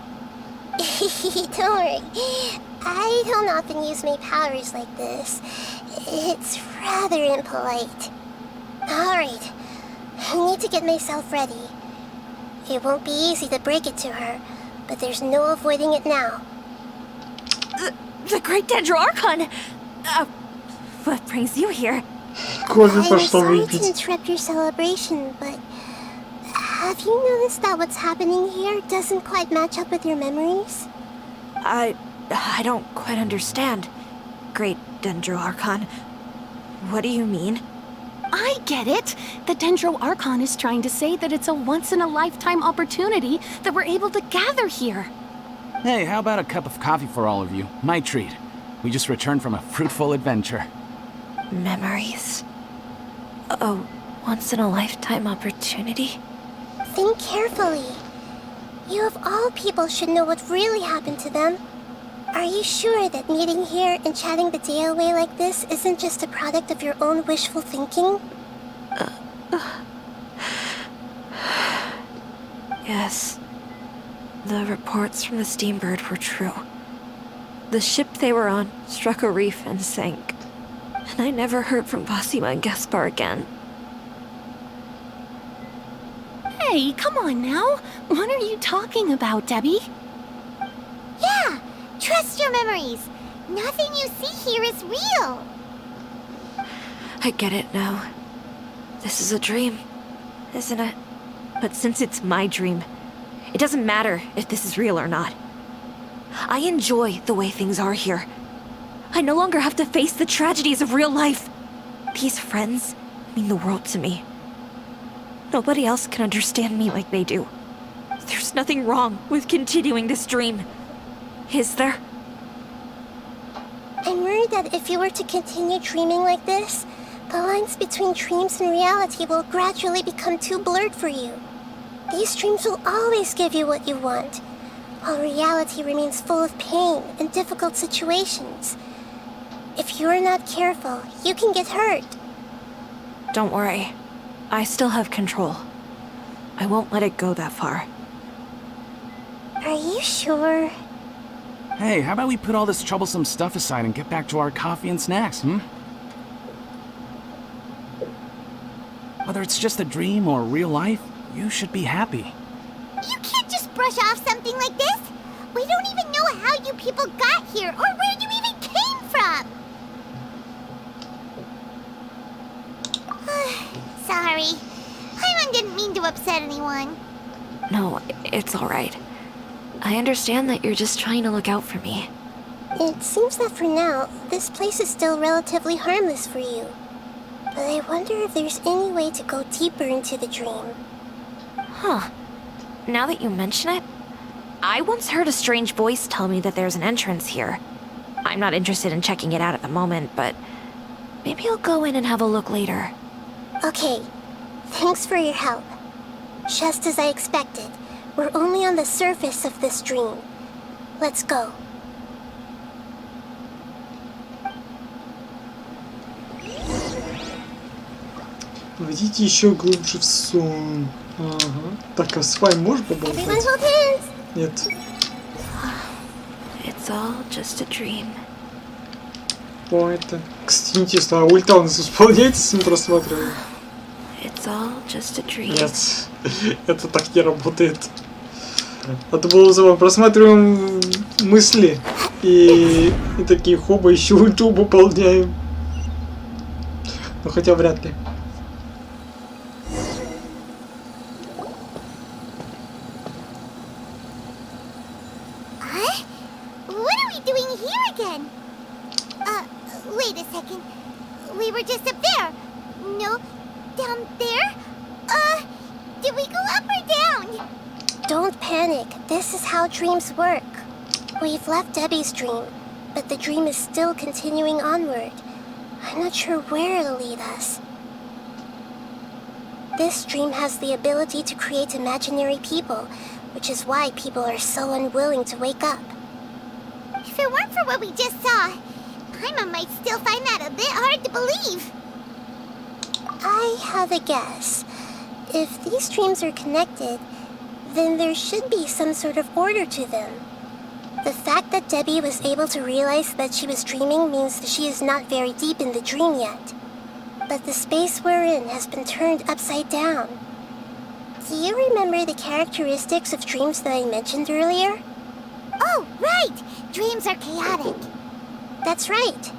Speaker 5: Don't worry. I don't often use my powers like this. It's rather impolite. Alright. I need to get myself ready. It won't be easy to break it to her, but there's no avoiding it now.
Speaker 11: The Great Dendro Archon! What brings you here?
Speaker 3: Кофе
Speaker 5: I'm
Speaker 3: пошла
Speaker 5: sorry to
Speaker 3: выпить.
Speaker 5: interrupt your celebration, but have you noticed that what's happening here doesn't quite match up with your memories?
Speaker 11: I don't quite understand. Great Dendro Archon. What do you mean?
Speaker 13: I get it! The Dendro Archon is trying to say that it's a once-in-a-lifetime opportunity that we're able to gather here.
Speaker 7: Hey, how about a cup of coffee for all of you? My treat. We just returned from a fruitful adventure.
Speaker 11: Memories. A once-in-a-lifetime opportunity?
Speaker 5: Think carefully. You of all people should know what really happened to them. Are you sure that meeting here and chatting the day away like this isn't just a product of your own wishful thinking?
Speaker 11: Yes. The reports from the Steambird were true. The ship they were on struck a reef and sank. And I never heard from Basima and Gaspar again.
Speaker 13: Hey, come on now! What are you talking about, Debbie?
Speaker 12: Yeah, trust your memories. Nothing you see here is real.
Speaker 11: I get it now. This is a dream, isn't it? But since it's my dream, it doesn't matter if this is real or not. I enjoy the way things are here. I no longer have to face the tragedies of real life. These friends mean the world to me. Nobody else can understand me like they do. There's nothing wrong with continuing this dream. Is there?
Speaker 5: I'm worried that if you were to continue dreaming like this, the lines between dreams and reality will gradually become too blurred for you. These dreams will always give you what you want, while reality remains full of pain and difficult situations. If you're not careful, you can get hurt.
Speaker 11: Don't worry. I still have control. I won't let it go that far.
Speaker 5: Are you sure?
Speaker 7: Hey, how about we put all this troublesome stuff aside and get back to our coffee and snacks, Whether it's just a dream or real life, you should be happy.
Speaker 12: You can't just brush off something like this. We don't even know how you people got here or where you even came from. Sorry. Paimon didn't mean to upset anyone.
Speaker 11: No, it's alright. I understand that you're just trying to look out for me.
Speaker 5: It seems that for now, this place is still relatively harmless for you. But I wonder if there's any way to go deeper into the dream.
Speaker 11: Huh. Now that you mention it, I once heard a strange voice tell me that there's an entrance here. I'm not interested in checking it out at the moment, but maybe I'll go in and have a look later.
Speaker 5: Okay, thanks for your help. Just as I expected, we're only on the surface of this dream. Let's go.
Speaker 3: Войдите еще глубже в сон. Ага. Так, а с вами можешь поболтать?
Speaker 5: Everyone hold hands.
Speaker 3: Нет.
Speaker 11: It's all just a dream.
Speaker 3: О, это... Кстати, интересно, а ульта у нас исполняется, если мы просматриваем?
Speaker 11: It's all just a dream.
Speaker 3: Нет, это так не работает. А то было забавно. Просматриваем мысли и такие хоба, еще ульту выполняем. Ну хотя вряд ли.
Speaker 12: What are we doing here again? Wait a second. We were just up there. No, down there? Did we go up or down?
Speaker 5: Don't panic. This is how dreams work. We've left Debbie's dream, but the dream is still continuing onward. I'm not sure where it'll lead us. This dream has the ability to create imaginary people, which is why people are so unwilling to wake up.
Speaker 12: If it weren't for what we just saw, Paimon might still find that a bit hard to believe.
Speaker 5: I have a guess. If these dreams are connected, then there should be some sort of order to them. The fact that Debbie was able to realize that she was dreaming means that she is not very deep in the dream yet. But the space we're in has been turned upside down. Do you remember the characteristics of dreams that I mentioned earlier?
Speaker 12: Oh, right! Dreams are chaotic.
Speaker 5: That's right.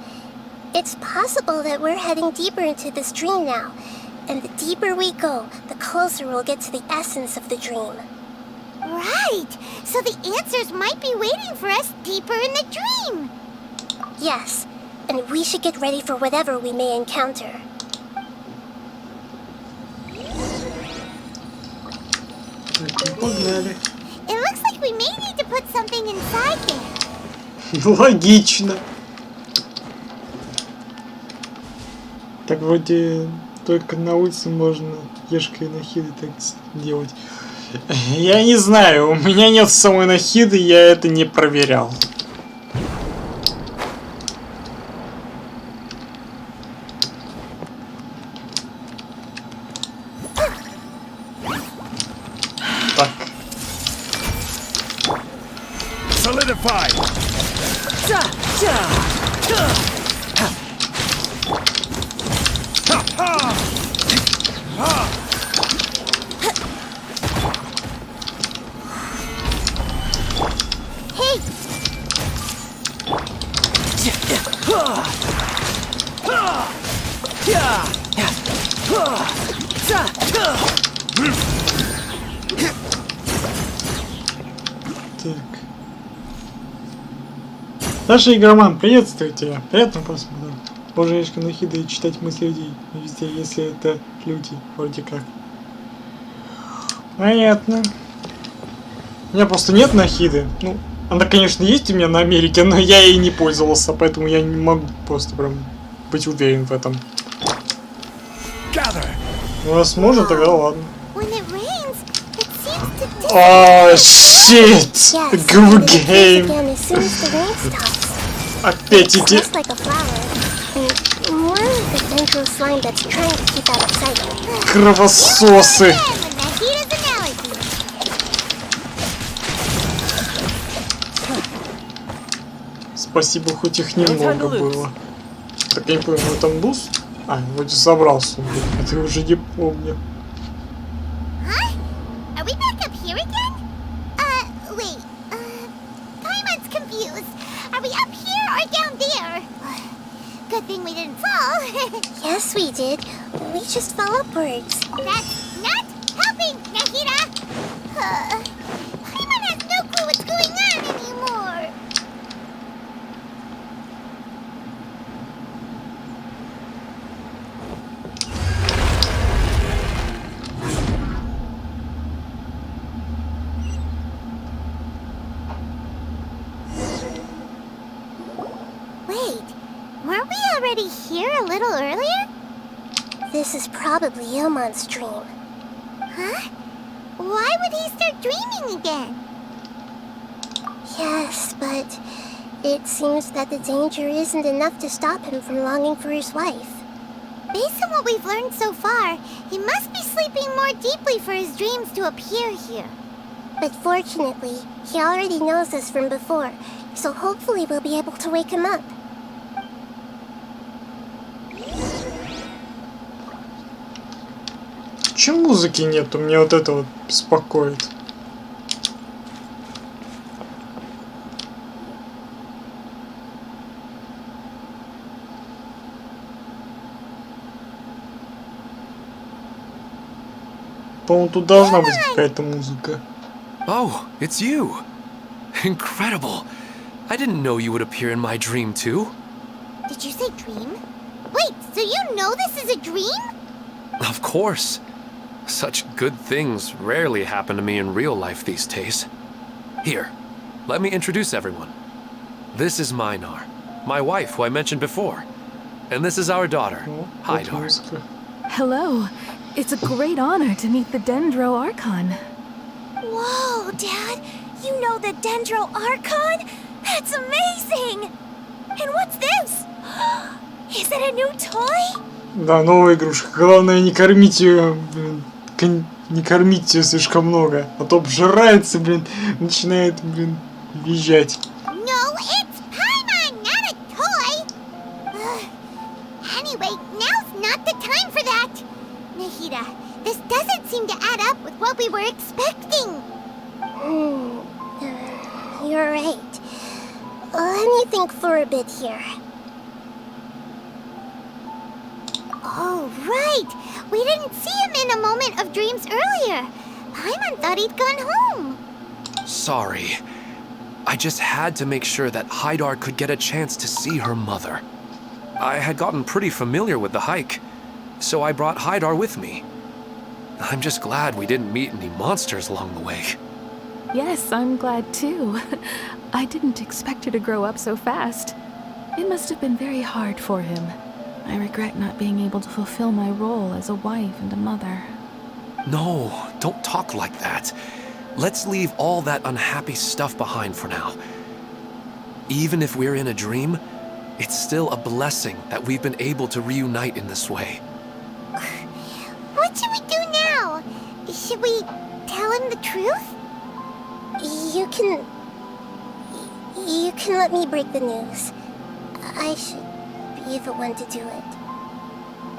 Speaker 5: It's possible that we're heading deeper into this dream now, and the deeper we go, the closer we'll get to the essence of the dream.
Speaker 12: Right! So the answers might be waiting for us deeper in the dream.
Speaker 5: Yes, and we should get ready for whatever we may encounter.
Speaker 3: Погнали.
Speaker 12: It looks like we may need to put something inside there.
Speaker 3: Логично. Так вроде только на улице можно ешкой Нахиды так делать. Я не знаю, у меня нет самой Нахиды, я это не проверял. Так.
Speaker 10: Solidify.
Speaker 12: Hey!
Speaker 3: Так. Наша игроман, приветствую тебя. Приятного просмотра. Можно ешка Нахида и читать мысли людей. Везде, если это люди, вроде как. Понятно. У меня просто нет Нахиды. Ну, она, конечно, есть у меня на Америке, но я ей не пользовался, поэтому я не могу просто прям быть уверен в этом. Возможно, тогда ладно. О, щит! Good game! Опять эти... Кровососы! Спасибо, хоть их немного было. Так я не помню, в этом буст? А, вроде собрался. Это я уже не помню.
Speaker 12: Are we back up here again? Wait. Paimon's confused. Are we up here or down there? Good thing we didn't fall.
Speaker 5: Yes, we did. We just fell upwards.
Speaker 12: That's not helping, Nahida. Paimon has no clue what's going on anymore. Wait, weren't we already here a little earlier?
Speaker 5: This is probably Ilmon's dream.
Speaker 12: Huh? Why would he start dreaming again?
Speaker 5: Yes, but it seems that the danger isn't enough to stop him from longing for his wife.
Speaker 12: Based on what we've learned so far, he must be sleeping more deeply for his dreams to appear here.
Speaker 5: But fortunately, he already knows this from before, so hopefully we'll be able to wake him up.
Speaker 3: Почему музыки нету? Мне вот это вот беспокоит. По-моему, тут должна быть какая-то музыка.
Speaker 6: Oh, it's you. Incredible. I didn't know you would appear in my dream too.
Speaker 12: Did you say dream? Wait, so you know this is a dream?
Speaker 6: Of course. Such good things rarely happen to me in real life these days. Here, let me introduce everyone. This is Minar, my wife who I mentioned before. And this is our daughter, Haidar.
Speaker 13: Hello. It's a great honor to meet the Dendro Archon.
Speaker 12: Whoa, Dad! You know the Dendro Archon? That's amazing! And what's this? Is it a new toy?
Speaker 3: Да, новая игрушка. Главное, не кормить ее, блин, не кормить ее слишком много, а то обжирается, блин, начинает, блин, визжать.
Speaker 12: No, it's Paimon, not a toy! Anyway, now's not the time for that! Nahida, this doesn't seem to add up with what we were expecting.
Speaker 5: You're right. Let me think for a bit here.
Speaker 12: Oh, right! We didn't see him in a moment of dreams earlier. Paimon thought he'd gone home.
Speaker 6: Sorry. I just had to make sure that Haidar could get a chance to see her mother. I had gotten pretty familiar with the hike, so I brought Haidar with me. I'm just glad we didn't meet any monsters along the way.
Speaker 13: Yes, I'm glad too. I didn't expect her to grow up so fast. It must have been very hard for him. I regret not being able to fulfill my role as a wife and a mother.
Speaker 6: No, don't talk like that. Let's leave all that unhappy stuff behind for now. Even if we're in a dream, it's still a blessing that we've been able to reunite in this way.
Speaker 12: What should we do now? Should we tell him the truth?
Speaker 5: You can let me break the news. I should be the one to do it.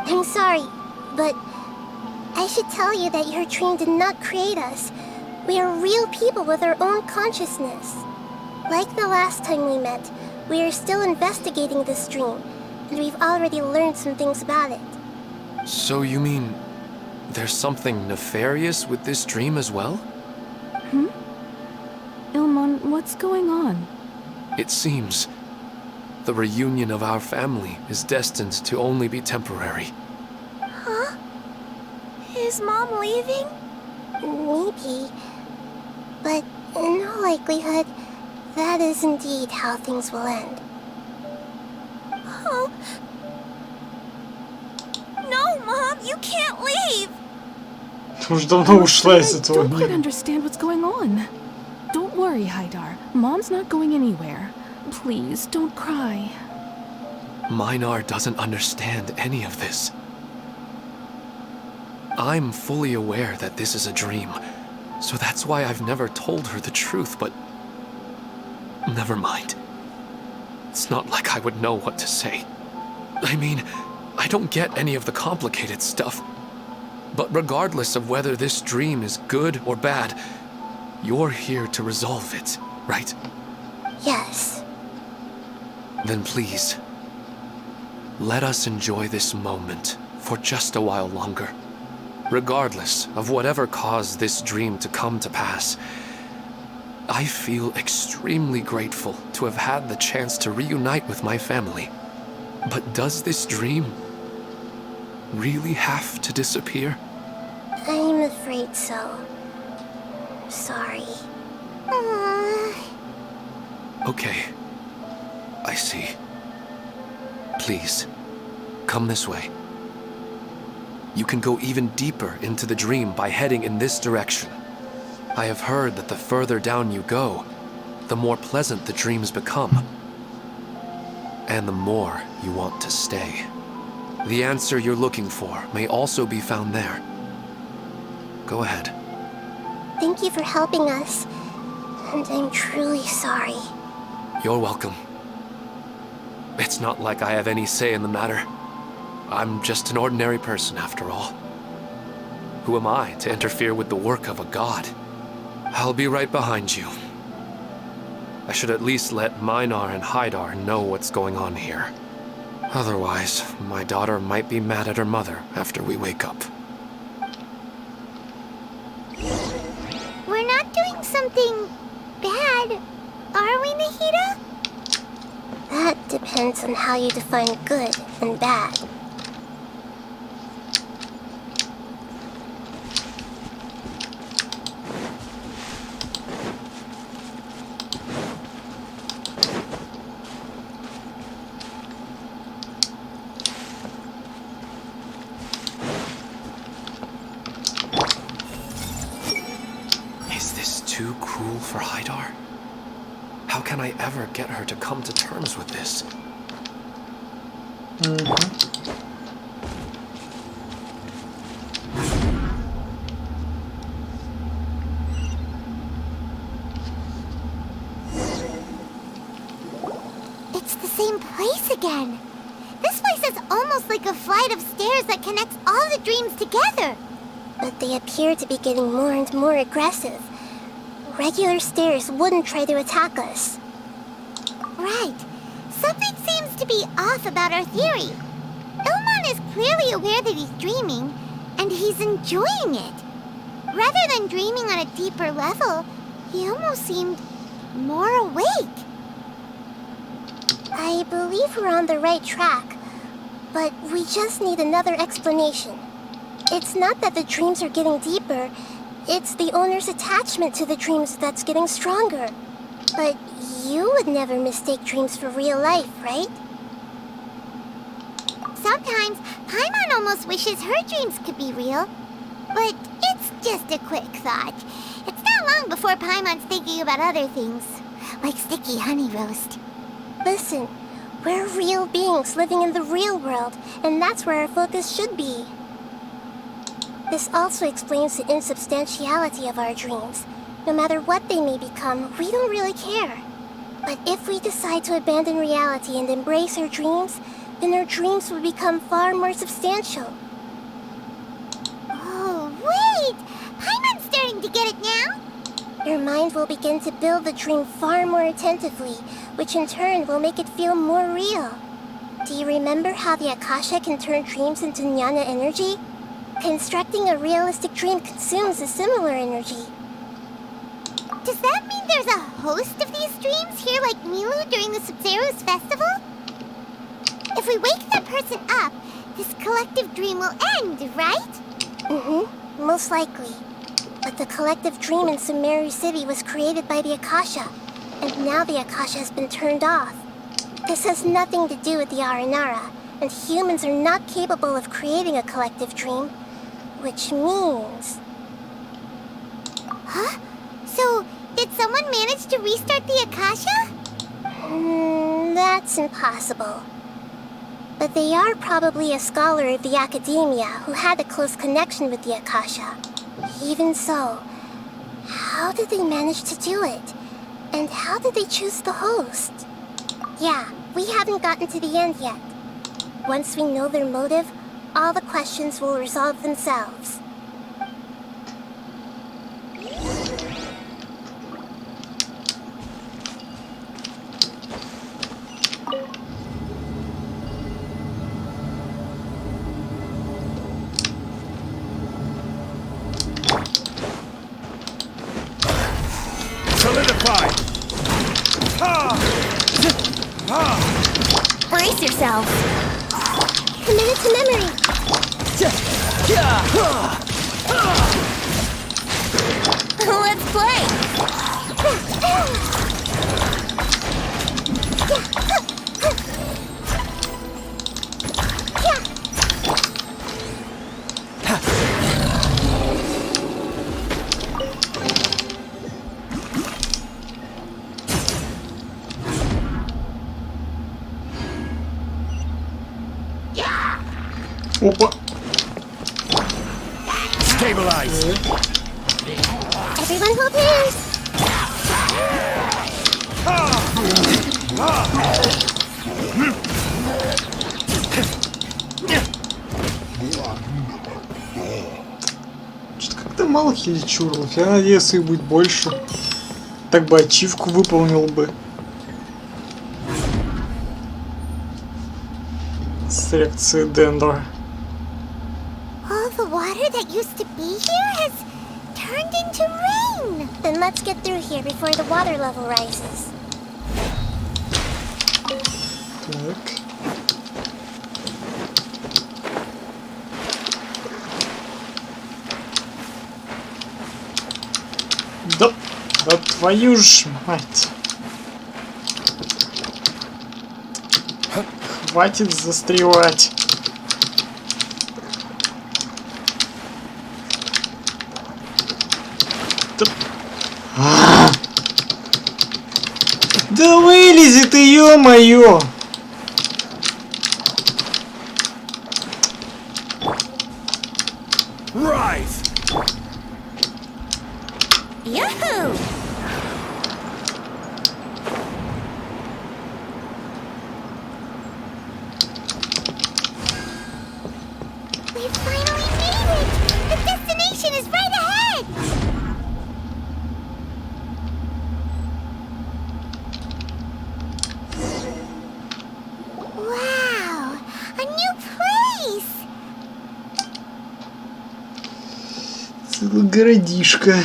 Speaker 5: I'm sorry, but I should tell you that your dream did not create us. We are real people with our own consciousness. Like the last time we met, we are still investigating this dream, and we've already learned some things about it.
Speaker 6: So you mean there's something nefarious with this dream as well?
Speaker 13: Ilmon, what's going on?
Speaker 6: It seems the reunion of our family is destined to only be temporary.
Speaker 12: Huh? Is Mom leaving?
Speaker 5: Maybe. But in all likelihood, that is indeed how things will end.
Speaker 12: Oh. No, Mom, you can't leave!
Speaker 3: Уже давно ушла из этого
Speaker 13: I don't quite
Speaker 3: мира.
Speaker 13: understand what's going on. Don't worry, Haidar. Mom's not going anywhere. Please, don't cry.
Speaker 6: Minar doesn't understand any of this. I'm fully aware that this is a dream, so that's why I've never told her the truth, but never mind. It's not like I would know what to say. I mean, I don't get any of the complicated stuff. But regardless of whether this dream is good or bad, you're here to resolve it, right?
Speaker 5: Yes.
Speaker 6: Then please, let us enjoy this moment for just a while longer. Regardless of whatever caused this dream to come to pass, I feel extremely grateful to have had the chance to reunite with my family. But does this dream really have to disappear?
Speaker 5: I'm afraid so. Sorry.
Speaker 6: Okay. I see. Please, come this way. You can go even deeper into the dream by heading in this direction. I have heard that the further down you go, the more pleasant the dreams become. And the more you want to stay. The answer you're looking for may also be found there. Go ahead.
Speaker 5: Thank you for helping us. And I'm truly sorry.
Speaker 6: You're welcome. It's not like I have any say in the matter. I'm just an ordinary person, after all. Who am I to interfere with the work of a god? I'll be right behind you. I should at least let Minar and Haidar know what's going on here. Otherwise, my daughter might be mad at her mother after we wake up.
Speaker 12: We're not doing something bad, are we, Nahida?
Speaker 5: That depends on how you define good and bad.
Speaker 6: Too cruel for Haidar? How can I ever get her to come to terms with this?
Speaker 12: It's the same place again. This place is almost like a flight of stairs that connects all the dreams together.
Speaker 5: But they appear to be getting more and more aggressive. Regular stairs wouldn't try to attack us.
Speaker 12: Right. Something seems to be off about our theory. Ilman is clearly aware that he's dreaming, and he's enjoying it. Rather than dreaming on a deeper level, he almost seemed more awake.
Speaker 5: I believe we're on the right track, but we just need another explanation. It's not that the dreams are getting deeper, it's the owner's attachment to the dreams that's getting stronger. But you would never mistake dreams for real life, right?
Speaker 12: Sometimes, Paimon almost wishes her dreams could be real. But it's just a quick thought. It's not long before Paimon's thinking about other things, like sticky honey roast.
Speaker 5: Listen, we're real beings living in the real world, and that's where our focus should be. This also explains the insubstantiality of our dreams. No matter what they may become, we don't really care. But if we decide to abandon reality and embrace our dreams, then our dreams will become far more substantial.
Speaker 12: Oh, wait! Paimon's starting to get it now!
Speaker 5: Your mind will begin to build the dream far more attentively, which in turn will make it feel more real. Do you remember how the Akasha can turn dreams into jnana energy? Constructing a realistic dream consumes a similar energy.
Speaker 12: Does that mean there's a host of these dreams here like Milu during the Sub-Zero's festival? If we wake that person up, this collective dream will end, right?
Speaker 5: Most likely. But the collective dream in Sumeru City was created by the Akasha, and now the Akasha has been turned off. This has nothing to do with the Aranara, and humans are not capable of creating a collective dream. Which means...
Speaker 12: Huh? So, did someone manage to restart the Akasha?
Speaker 5: That's impossible. But they are probably a scholar of the academia who had a close connection with the Akasha. Even so, how did they manage to do it? And how did they choose the host?
Speaker 12: Yeah,
Speaker 5: we haven't gotten to the end yet. Once we know their motive, all the questions will resolve themselves.
Speaker 10: Solidify!
Speaker 5: Brace yourselves. Commit it to memory. Let's play.
Speaker 3: Опа.
Speaker 10: Stabilize.
Speaker 5: Everyone hold hands.
Speaker 3: Что-то как-то мало хиличурлов. Я надеялся, их будет больше. Так бы ачивку выполнил бы. С реакцией Дендра.
Speaker 5: All the water that used to be here has turned into rain. Then let's get through here before the water level rises.
Speaker 3: Так. Да твою ж мать. Хватит застревать. Да вылези ты, ё-моё!
Speaker 10: Rise!
Speaker 5: Yahoo! We finally made it! The destination is right ahead! Wow! A new place!
Speaker 3: Целый городишко.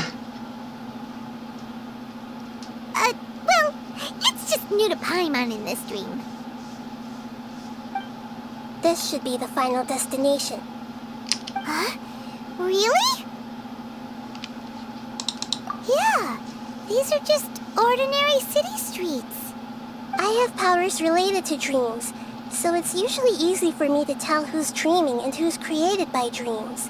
Speaker 5: Well, it's just new to Paimon in this dream. This should be the final destination. Huh? Really? Yeah, these are just ordinary city streets. I have powers related to dreams, so it's usually easy for me to tell who's dreaming and who's created by dreams.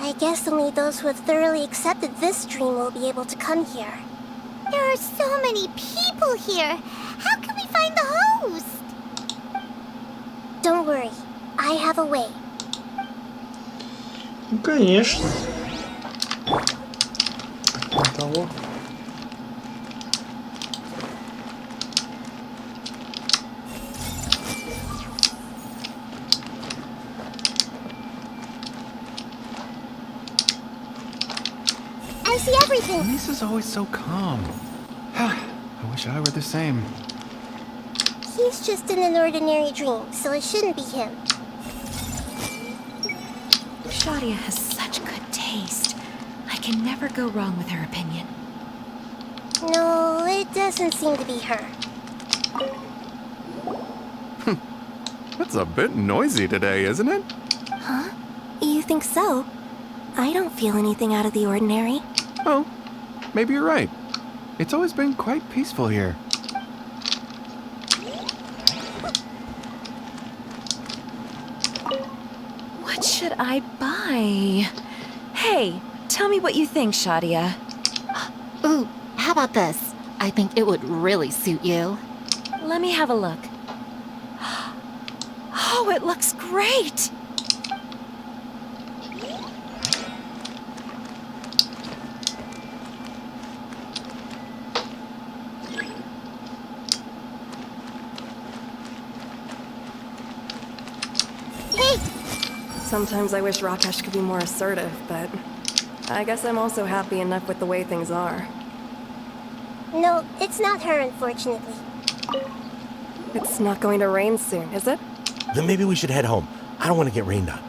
Speaker 5: I guess only those who have thoroughly accepted this dream will be able to come here. There are so many people here. How can we find the host? Don't worry, I have a way.
Speaker 3: Ну, конечно. Так, того.
Speaker 5: I see everything.
Speaker 14: Lisa's always so calm. I wish I were the same.
Speaker 5: He's just in an ordinary dream, so it shouldn't be him.
Speaker 11: Shadia has such good taste. I can never go wrong with her opinion.
Speaker 5: No, it doesn't seem to be her.
Speaker 14: It's a bit noisy today, isn't it?
Speaker 9: Huh? You think so? I don't feel anything out of the ordinary.
Speaker 14: Oh, maybe you're right. It's always been quite peaceful here.
Speaker 11: What should I buy? Hey, tell me what you think, Shadia.
Speaker 15: Ooh, how about this? I think it would really suit you.
Speaker 11: Let me have a look. Oh, it looks great!
Speaker 16: Sometimes I wish Rakesh could be more assertive, but I guess I'm also happy enough with the way things are.
Speaker 12: No, it's not her, unfortunately.
Speaker 16: It's not going to rain soon, is it?
Speaker 10: Then maybe we should head home. I don't want to get rained on.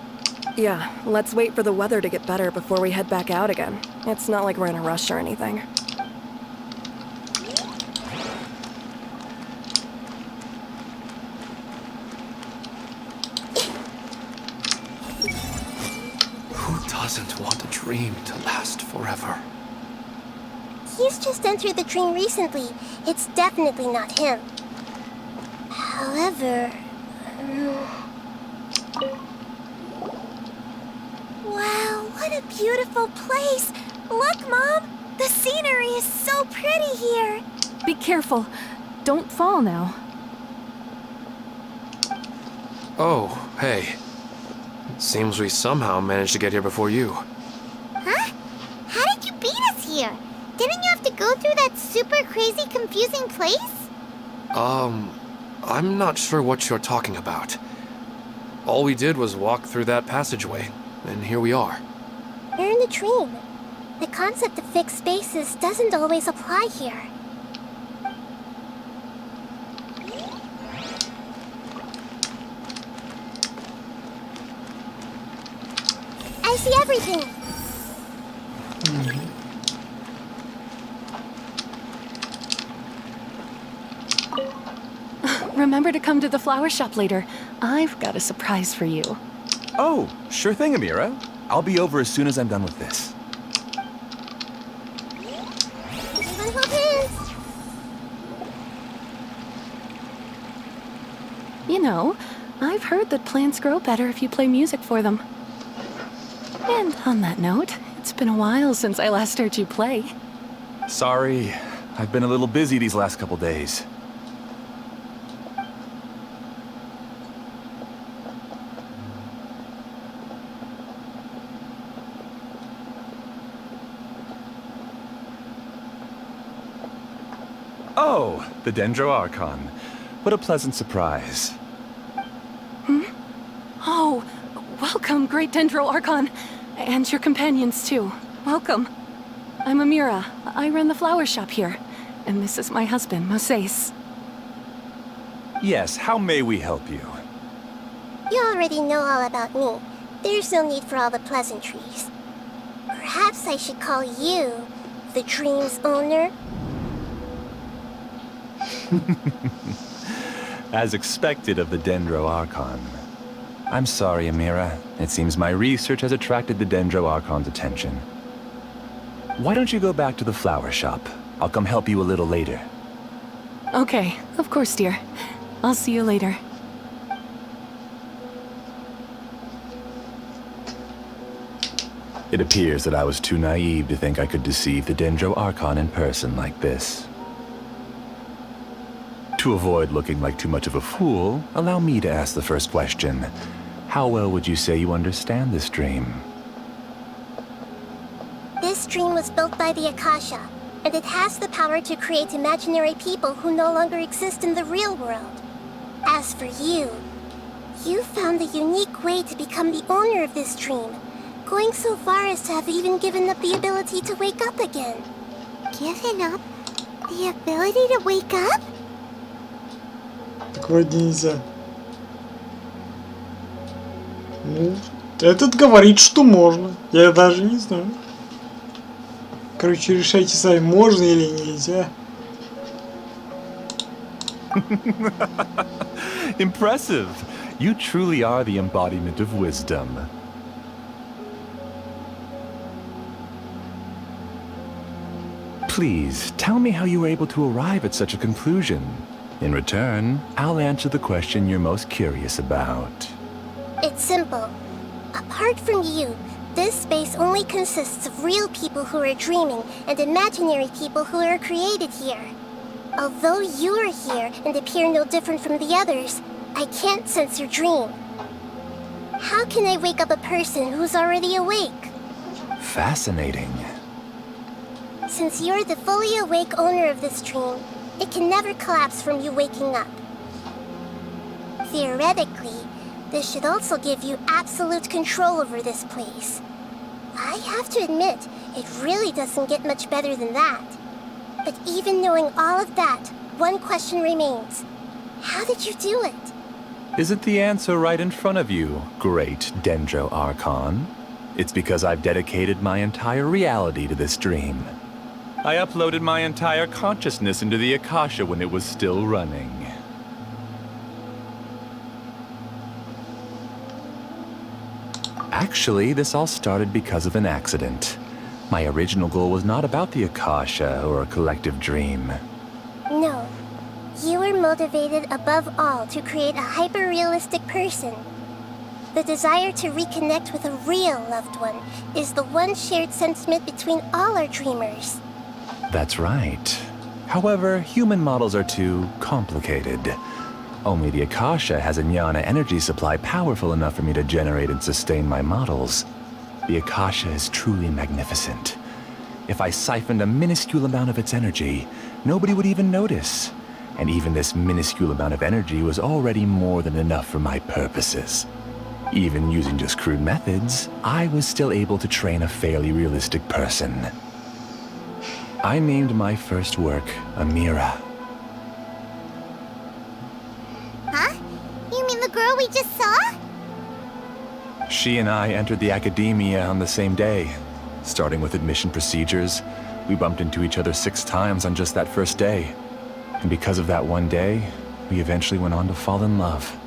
Speaker 16: Yeah, let's wait for the weather to get better before we head back out again. It's not like we're in a rush or anything.
Speaker 6: Who doesn't want a dream to last forever?
Speaker 12: He's just entered the dream recently. It's definitely not him. However... Wow, what a beautiful place! Look, Mom! The scenery is so pretty here!
Speaker 13: Be careful. Don't fall now.
Speaker 6: Oh, hey. Seems we somehow managed to get here before you.
Speaker 12: Huh? How did you beat us here? Didn't you have to go through that super crazy, confusing place?
Speaker 6: I'm not sure what you're talking about. All we did was walk through that passageway, and here we are.
Speaker 12: You're in a dream. The concept of fixed spaces doesn't always apply here. I see everything.
Speaker 13: Remember to come to the flower shop later. I've got a surprise for you.
Speaker 10: Oh, sure thing, Amira. I'll be over as soon as I'm done with this.
Speaker 12: Everyone hold hands.
Speaker 13: You know, I've heard that plants grow better if you play music for them. And on that note, it's been a while since I last heard you play.
Speaker 10: Sorry, I've been a little busy these last couple days. Oh, the Dendro Archon. What a pleasant surprise.
Speaker 13: Oh, welcome, Great Dendro Archon. And your companions, too. Welcome. I'm Amira. I run the flower shop here. And this is my husband, Moses.
Speaker 10: Yes, how may we help you?
Speaker 12: You already know all about me. There's no need for all the pleasantries. Perhaps I should call you the dream's owner?
Speaker 10: As expected of the Dendro Archon. I'm sorry, Amira. It seems my research has attracted the Dendro Archon's attention. Why don't you go back to the flower shop? I'll come help you a little later.
Speaker 13: Okay, of course, dear. I'll see you later.
Speaker 10: It appears that I was too naive to think I could deceive the Dendro Archon in person like this. To avoid looking like too much of a fool, allow me to ask the first question. How well would you say you understand this dream?
Speaker 12: This dream was built by the Akasha, and it has the power to create imaginary people who no longer exist in the real world. As for you, you found a unique way to become the owner of this dream, going so far as to have even given up the ability to wake up again. Given up the ability to wake up?
Speaker 3: Такое нельзя. Ну, этот говорит, что можно. Я даже не знаю. Короче, решайте сами, можно или нельзя.
Speaker 10: Impressive. You truly are the embodiment of wisdom. Please, tell me how you were able to arrive at such a conclusion. In return, I'll answer the question you're most curious about.
Speaker 12: It's simple. Apart from you, this space only consists of real people who are dreaming and imaginary people who are created here. Although you are here and appear no different from the others, I can't sense your dream. How can I wake up a person who's already awake?
Speaker 10: Fascinating.
Speaker 12: Since you're the fully awake owner of this dream, it can never collapse from you waking up. Theoretically, This should also give you absolute control over this place. I have to admit, it really doesn't get much better than that. But even knowing all of that, one question remains. How did you do it?
Speaker 10: Isn't the answer right in front of you, great Dendro Archon? It's because I've dedicated my entire reality to this dream. I uploaded my entire consciousness into the Akasha when it was still running. Actually, this all started because of an accident. My original goal was not about the Akasha or a collective dream.
Speaker 12: No. You were motivated above all to create a hyper-realistic person. The desire to reconnect with a real loved one is the one shared sentiment between all our dreamers.
Speaker 10: That's right. However, human models are too complicated. Only the Akasha has a jnana energy supply powerful enough for me to generate and sustain my models. The Akasha is truly magnificent. If I siphoned a minuscule amount of its energy, nobody would even notice. And even this minuscule amount of energy was already more than enough for my purposes. Even using just crude methods, I was still able to train a fairly realistic person. I named my first work Amira.
Speaker 12: Huh? You mean the girl we just saw?
Speaker 10: She and I entered the academia on the same day. Starting with admission procedures, we bumped into each other 6 times on just that first day. And because of that one day, we eventually went on to fall in love.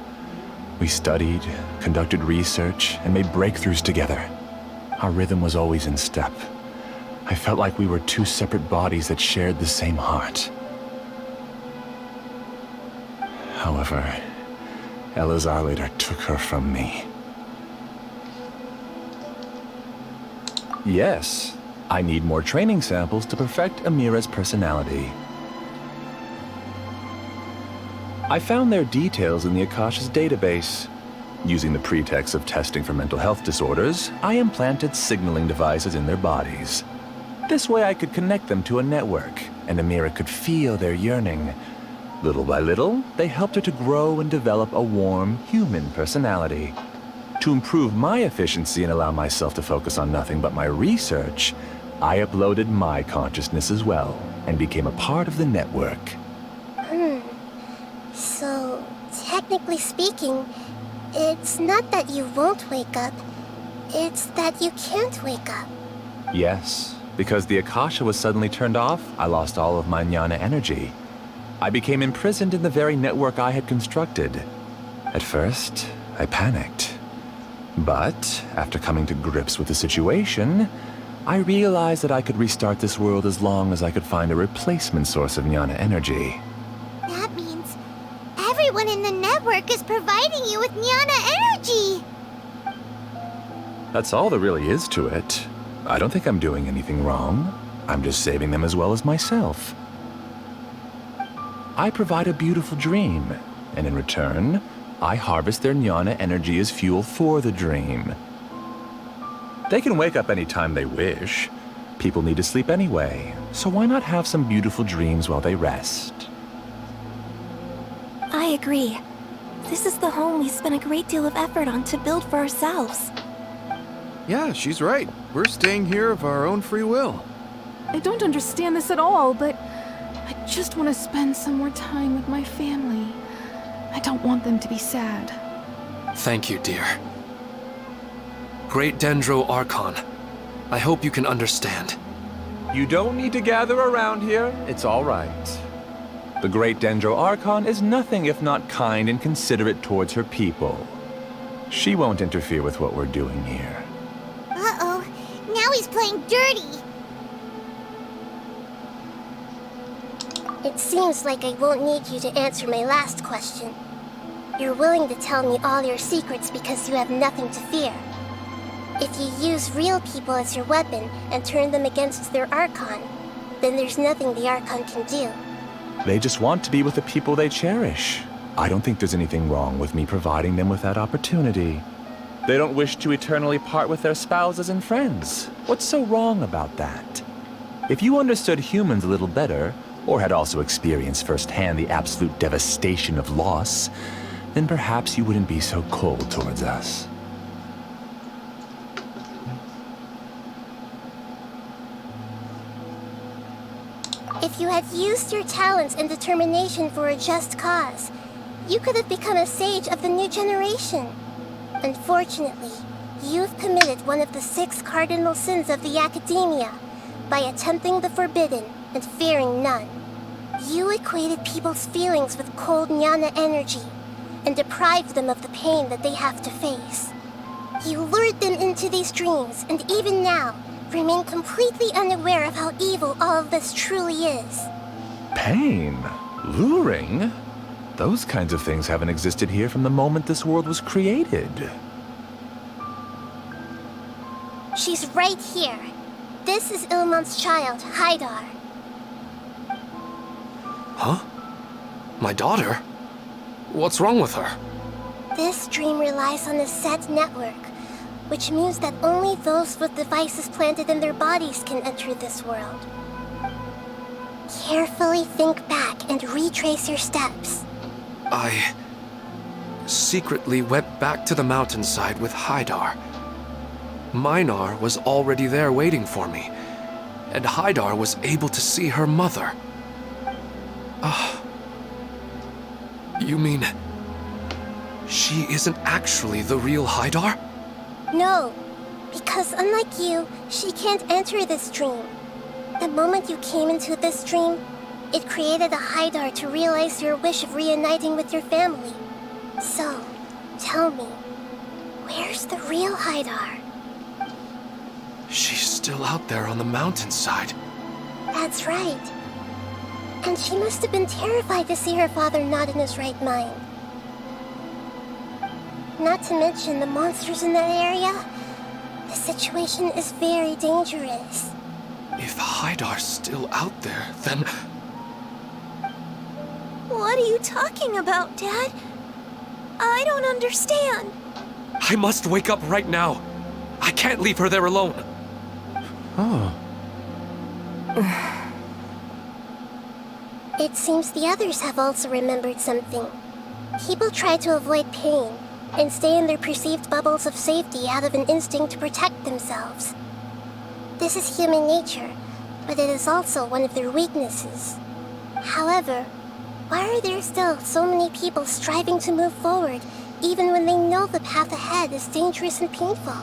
Speaker 10: We studied, conducted research, and made breakthroughs together. Our rhythm was always in step. I felt like we were 2 separate bodies that shared the same heart. However, Elazar later took her from me. Yes, I need more training samples to perfect Amira's personality. I found their details in the Akasha's database. Using the pretext of testing for mental health disorders, I implanted signaling devices in their bodies. This way I could connect them to a network, and Amira could feel their yearning. Little by little, they helped her to grow and develop a warm, human personality. To improve my efficiency and allow myself to focus on nothing but my research, I uploaded my consciousness as well, and became a part of the network.
Speaker 12: So, technically speaking, it's not that you won't wake up, it's that you can't wake up.
Speaker 10: Yes, because the Akasha was suddenly turned off, I lost all of my jnana energy. I became imprisoned in the very network I had constructed. At first, I panicked. But, after coming to grips with the situation, I realized that I could restart this world as long as I could find a replacement source of jnana energy.
Speaker 12: That means everyone in the network is providing you with jnana energy!
Speaker 10: That's all there really is to it. I don't think I'm doing anything wrong. I'm just saving them as well as myself. I provide a beautiful dream, and in return, I harvest their jnana energy as fuel for the dream. They can wake up any time they wish. People need to sleep anyway, so why not have some beautiful dreams while they rest?
Speaker 11: I agree. This is the home we spent a great deal of effort on to build for ourselves.
Speaker 14: Yeah, she's right. We're staying here of our own free will.
Speaker 13: I don't understand this at all, but I just want to spend some more time with my family. I don't want them to be sad.
Speaker 6: Thank you, dear. Great Dendro Archon, I hope you can understand.
Speaker 10: You don't need to gather around here. It's all right. The great Dendro Archon is nothing if not kind and considerate towards her people. She won't interfere with what we're doing here.
Speaker 12: Uh-oh, now he's playing dirty! It seems like I won't need you to answer my last question. You're willing to tell me all your secrets because you have nothing to fear. If you use real people as your weapon and turn them against their Archon, then there's nothing the Archon can do.
Speaker 10: They just want to be with the people they cherish. I don't think there's anything wrong with me providing them with that opportunity. They don't wish to eternally part with their spouses and friends. What's so wrong about that? If you understood humans a little better, or had also experienced firsthand the absolute devastation of loss, then perhaps you wouldn't be so cold towards us.
Speaker 12: If you had used your talents and determination for a just cause, you could have become a sage of the new generation. Unfortunately, you've committed one of the 6 cardinal sins of the academia by attempting the forbidden and fearing none. You equated people's feelings with cold jnana energy and deprived them of the pain that they have to face. You lured them into these dreams, and even now, remain completely unaware of how evil all of this truly is.
Speaker 10: Pain? Luring? Those kinds of things haven't existed here from the moment this world was created.
Speaker 12: She's right here. This is Ilmon's child, Haidar.
Speaker 6: Huh? My daughter? What's wrong with her?
Speaker 12: This dream relies on a set network, which means that only those with devices planted in their bodies can enter this world. Carefully think back and retrace your steps.
Speaker 6: I secretly went back to the mountainside with Haidar. Minar was already there waiting for me, and Haidar was able to see her mother. You mean she isn't actually the real Haidar?
Speaker 12: No, because unlike you, she can't enter this dream. The moment you came into this dream, it created a Haidar to realize your wish of reuniting with your family. So, tell me, where's the real Haidar?
Speaker 6: She's still out there on the mountainside.
Speaker 12: That's right. And she must have been terrified to see her father not in his right mind. Not to mention the monsters in that area. The situation is very dangerous.
Speaker 6: If Haidar's still out there, then...
Speaker 12: What are you talking about, Dad? I don't understand.
Speaker 6: I must wake up right now. I can't leave her there alone.
Speaker 14: Oh.
Speaker 12: It seems the others have also remembered something. People try to avoid pain and stay in their perceived bubbles of safety out of an instinct to protect themselves. This is human nature, but it is also one of their weaknesses. However, why are there still so many people striving to move forward even when they know the path ahead is dangerous and painful?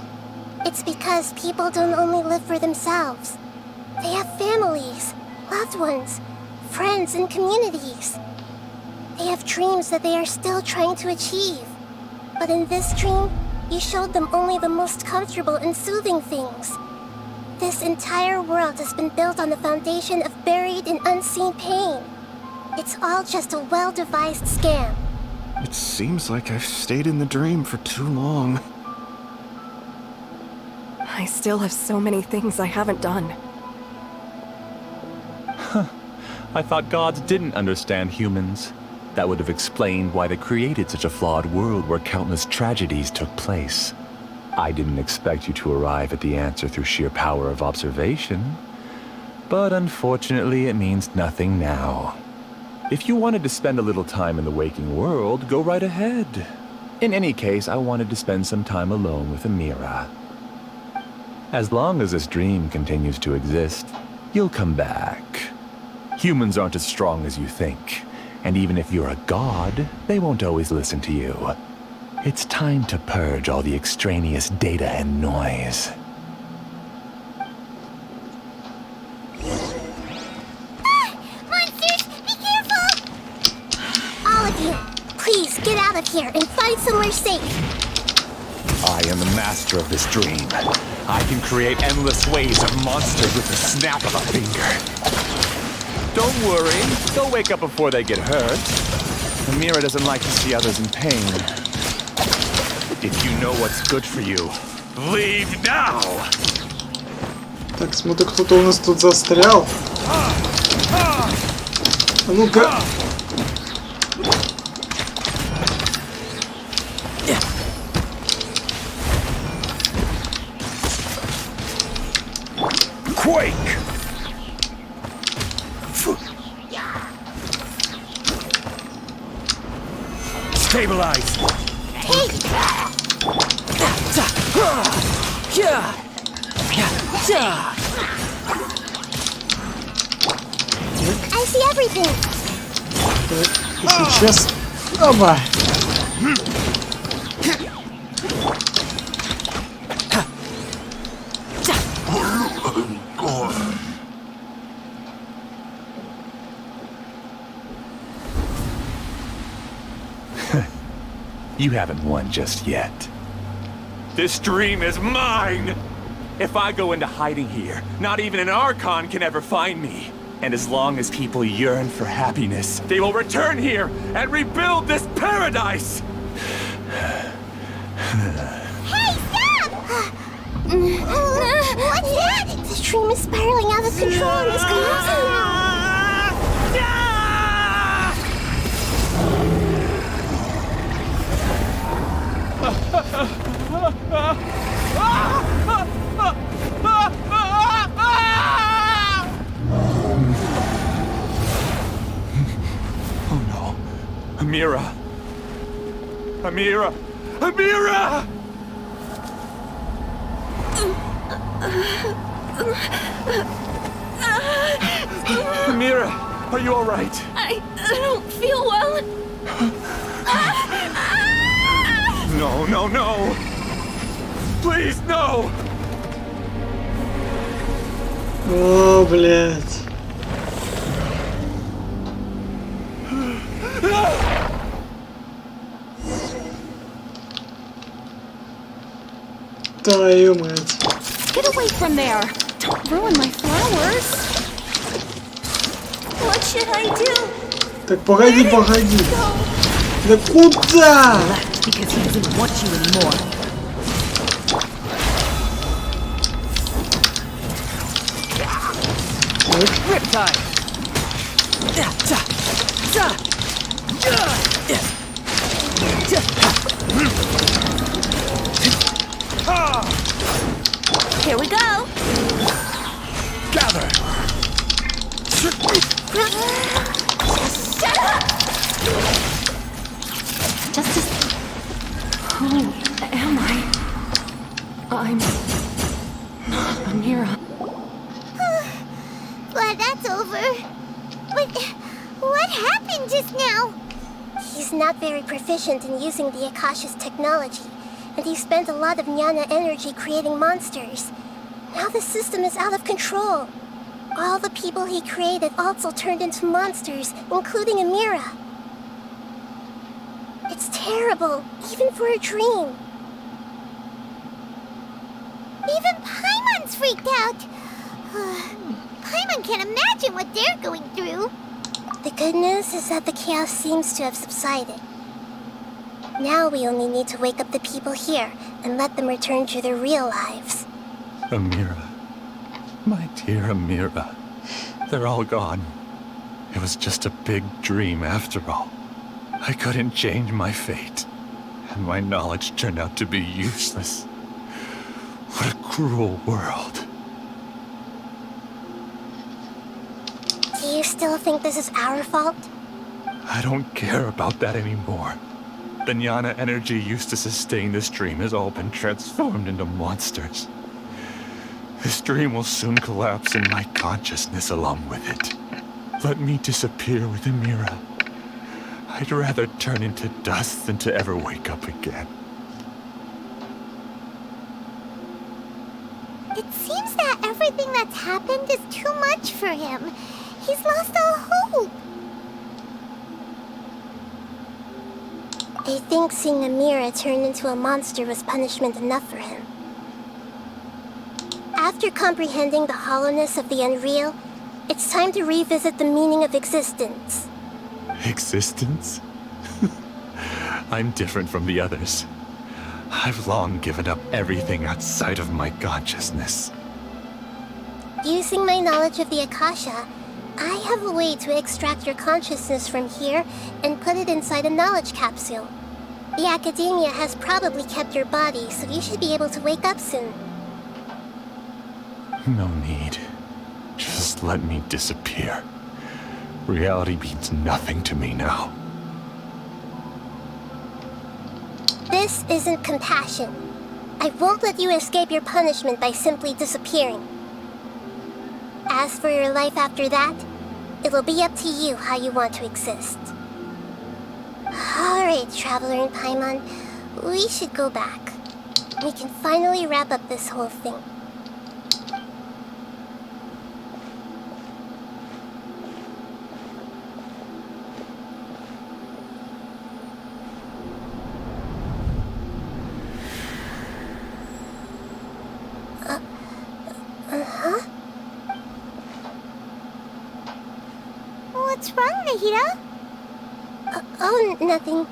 Speaker 12: It's because people don't only live for themselves. They have families, loved ones, friends, and communities. They have dreams that they are still trying to achieve. But in this dream, you showed them only the most comfortable and soothing things. This entire world has been built on the foundation of buried and unseen pain. It's all just a well-devised scam.
Speaker 14: It seems like I've stayed in the dream for too long.
Speaker 16: I still have so many things I haven't done.
Speaker 10: I thought gods didn't understand humans. That would have explained why they created such a flawed world where countless tragedies took place. I didn't expect you to arrive at the answer through sheer power of observation. But unfortunately, it means nothing now. If you wanted to spend a little time in the waking world, go right ahead. In any case, I wanted to spend some time alone with Amira. As long as this dream continues to exist, you'll come back. Humans aren't as strong as you think. And even if you're a god, they won't always listen to you. It's time to purge all the extraneous data and noise.
Speaker 12: Monsters, be careful! All of you, please get out of here and find somewhere safe.
Speaker 10: I am the master of this dream. I can create endless waves of monsters with the snap of a finger. Don't worry, they'll wake up before they get hurt. Amira doesn't like to see others in pain. If you know what's good for you, leave now!
Speaker 3: Так, смотрю, кто-то у нас тут застрял. А ну-ка.
Speaker 10: Quake! Stabilize!
Speaker 12: I see everything.
Speaker 3: Сейчас. Оба.
Speaker 10: You haven't won just yet. This dream is mine! If I go into hiding here, not even an Archon can ever find me. And as long as people yearn for happiness, they will return here and rebuild this paradise!
Speaker 12: Hey, stop! What's that? This dream is spiraling out of control and is collapsing now.
Speaker 10: Oh no. Amira! Amira! Amira! Amira! Are you alright?
Speaker 9: I don't feel well.
Speaker 10: No, no, no! Please, no!
Speaker 3: О, блядь. Твою мать.
Speaker 13: Get away from there! Don't ruin my flowers!
Speaker 12: What should I do?
Speaker 3: Так, погоди, погоди. Да куда?
Speaker 11: Because he doesn't want you anymore.
Speaker 1: Riptide!
Speaker 12: Here we go.
Speaker 10: Gather!
Speaker 12: Shut up!
Speaker 13: Justice. Who am I? I'm not Amira.
Speaker 12: Glad that's over. But what happened just now? He's not very proficient in using the Akasha's technology, and he spent a lot of Jnana energy creating monsters. Now the system is out of control. All the people he created also turned into monsters, including Amira. It's terrible, even for a dream. Even Paimon's freaked out. Paimon can't imagine what they're going through. The good news is that the chaos seems to have subsided. Now we only need to wake up the people here and let them return to their real lives.
Speaker 10: Amira. My dear Amira. They're all gone. It was just a big dream after all. I couldn't change my fate, and my knowledge turned out to be useless. What a cruel world.
Speaker 12: Do you still think this is our fault?
Speaker 10: I don't care about that anymore. The Jnana energy used to sustain this dream has all been transformed into monsters. This dream will soon collapse in my consciousness along with it. Let me disappear with Amira. I'd rather turn into dust than to ever wake up again.
Speaker 12: It seems that everything that's happened is too much for him. He's lost all hope. I think seeing Amira turn into a monster was punishment enough for him. After comprehending the hollowness of the unreal, it's time to revisit the meaning of existence.
Speaker 10: Existence? I'm different from the others. I've long given up everything outside of my consciousness.
Speaker 12: Using my knowledge of the Akasha, I have a way to extract your consciousness from here and put it inside a knowledge capsule. The Academia has probably kept your body, so you should be able to wake up soon.
Speaker 10: No need. Just let me disappear. Reality means nothing to me now.
Speaker 12: This isn't compassion. I won't let you escape your punishment by simply disappearing. As for your life after that, it'll be up to you how you want to exist. Alright, Traveler and Paimon, we should go back. We can finally wrap up this whole thing. What's wrong, Nahida? Oh, nothing.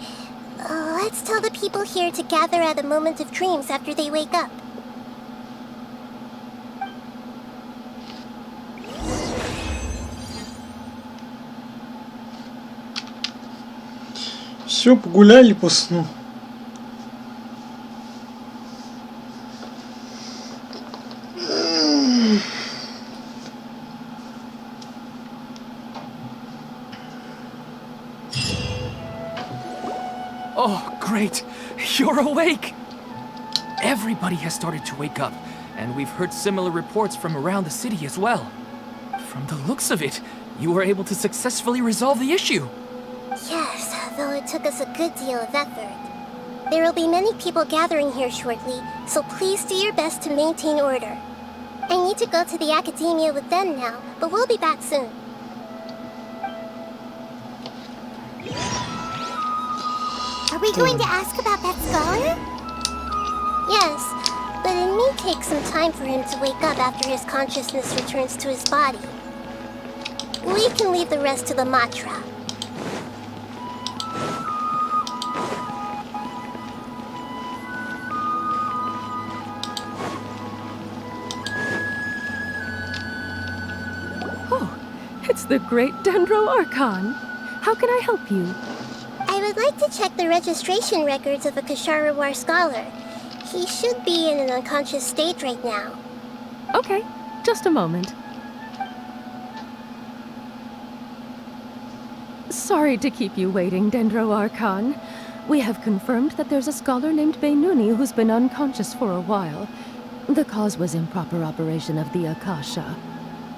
Speaker 12: Let's tell the people here to gather at a moment of dreams after they wake up.
Speaker 3: Все, погуляли по сну.
Speaker 4: Oh, great! You're awake! Everybody has started to wake up, and we've heard similar reports from around the city as well. From the looks of it, you were able to successfully resolve the issue.
Speaker 12: Yes, though it took us a good deal of effort. There will be many people gathering here shortly, so please do your best to maintain order. I need to go to the academia with them now, but we'll be back soon. Are we going to ask about that scholar? Yes, but it may take some time for him to wake up after his consciousness returns to his body. We can leave the rest to the mantra.
Speaker 13: Oh, it's the great Dendro Archon. How can I help you?
Speaker 12: I would like to check the registration records of a Kasharawar scholar. He should be in an unconscious state right now.
Speaker 13: Okay, just a moment. Sorry to keep you waiting, Dendro Archon. We have confirmed that there's a scholar named Beinuni who's been unconscious for a while. The cause was improper operation of the Akasha.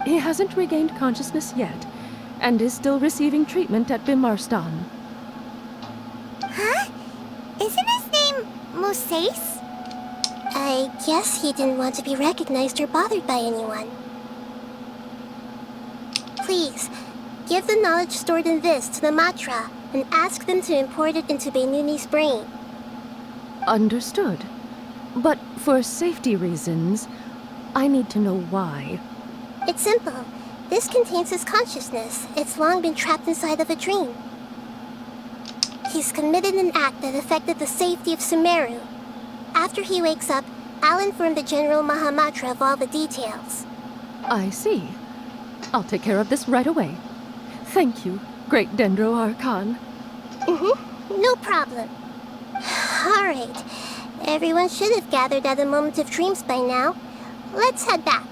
Speaker 13: He hasn't regained consciousness yet, and is still receiving treatment at Bimarstan.
Speaker 12: Huh? Isn't his name Moses? I guess he didn't want to be recognized or bothered by anyone. Please, give the knowledge stored in this to the Matra and ask them to import it into Beinuni's brain.
Speaker 13: Understood. But for safety reasons, I need to know why.
Speaker 12: It's simple. This contains his consciousness. It's long been trapped inside of a dream. He's committed an act that affected the safety of Sumeru. After he wakes up, I'll inform the General Mahamatra of all the details.
Speaker 13: I see. I'll take care of this right away. Thank you, great Dendro Archon.
Speaker 12: No problem. Alright. Everyone should have gathered at a moment of dreams by now. Let's head back.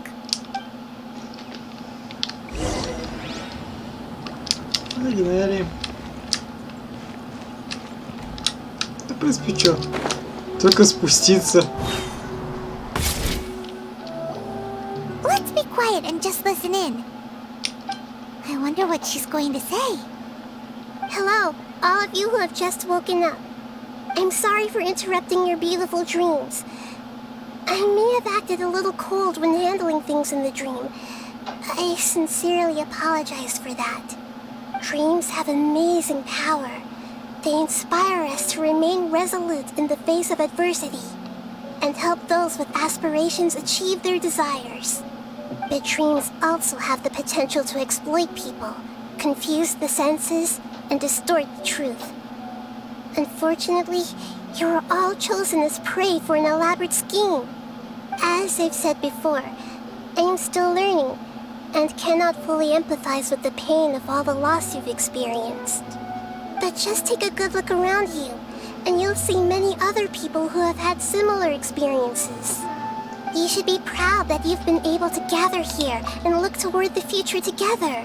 Speaker 3: Погнали. Да, в принципе, чё? Только спуститься.
Speaker 12: Let's be quiet and just listen in. I wonder what she's going to say. Hello, all of you who have just woken up. I'm sorry for interrupting your beautiful dreams. I may have acted a little cold when handling things in the dream. I sincerely apologize for that. Dreams have amazing power. They inspire us to remain resolute in the face of adversity and help those with aspirations achieve their desires. But dreams also have the potential to exploit people, confuse the senses, and distort the truth. Unfortunately, you are all chosen as prey for an elaborate scheme. As I've said before, I am still learning and cannot fully empathize with the pain of all the loss you've experienced. But just take a good look around you, and you'll see many other people who have had similar experiences. You should be proud that you've been able to gather here and look toward the future together.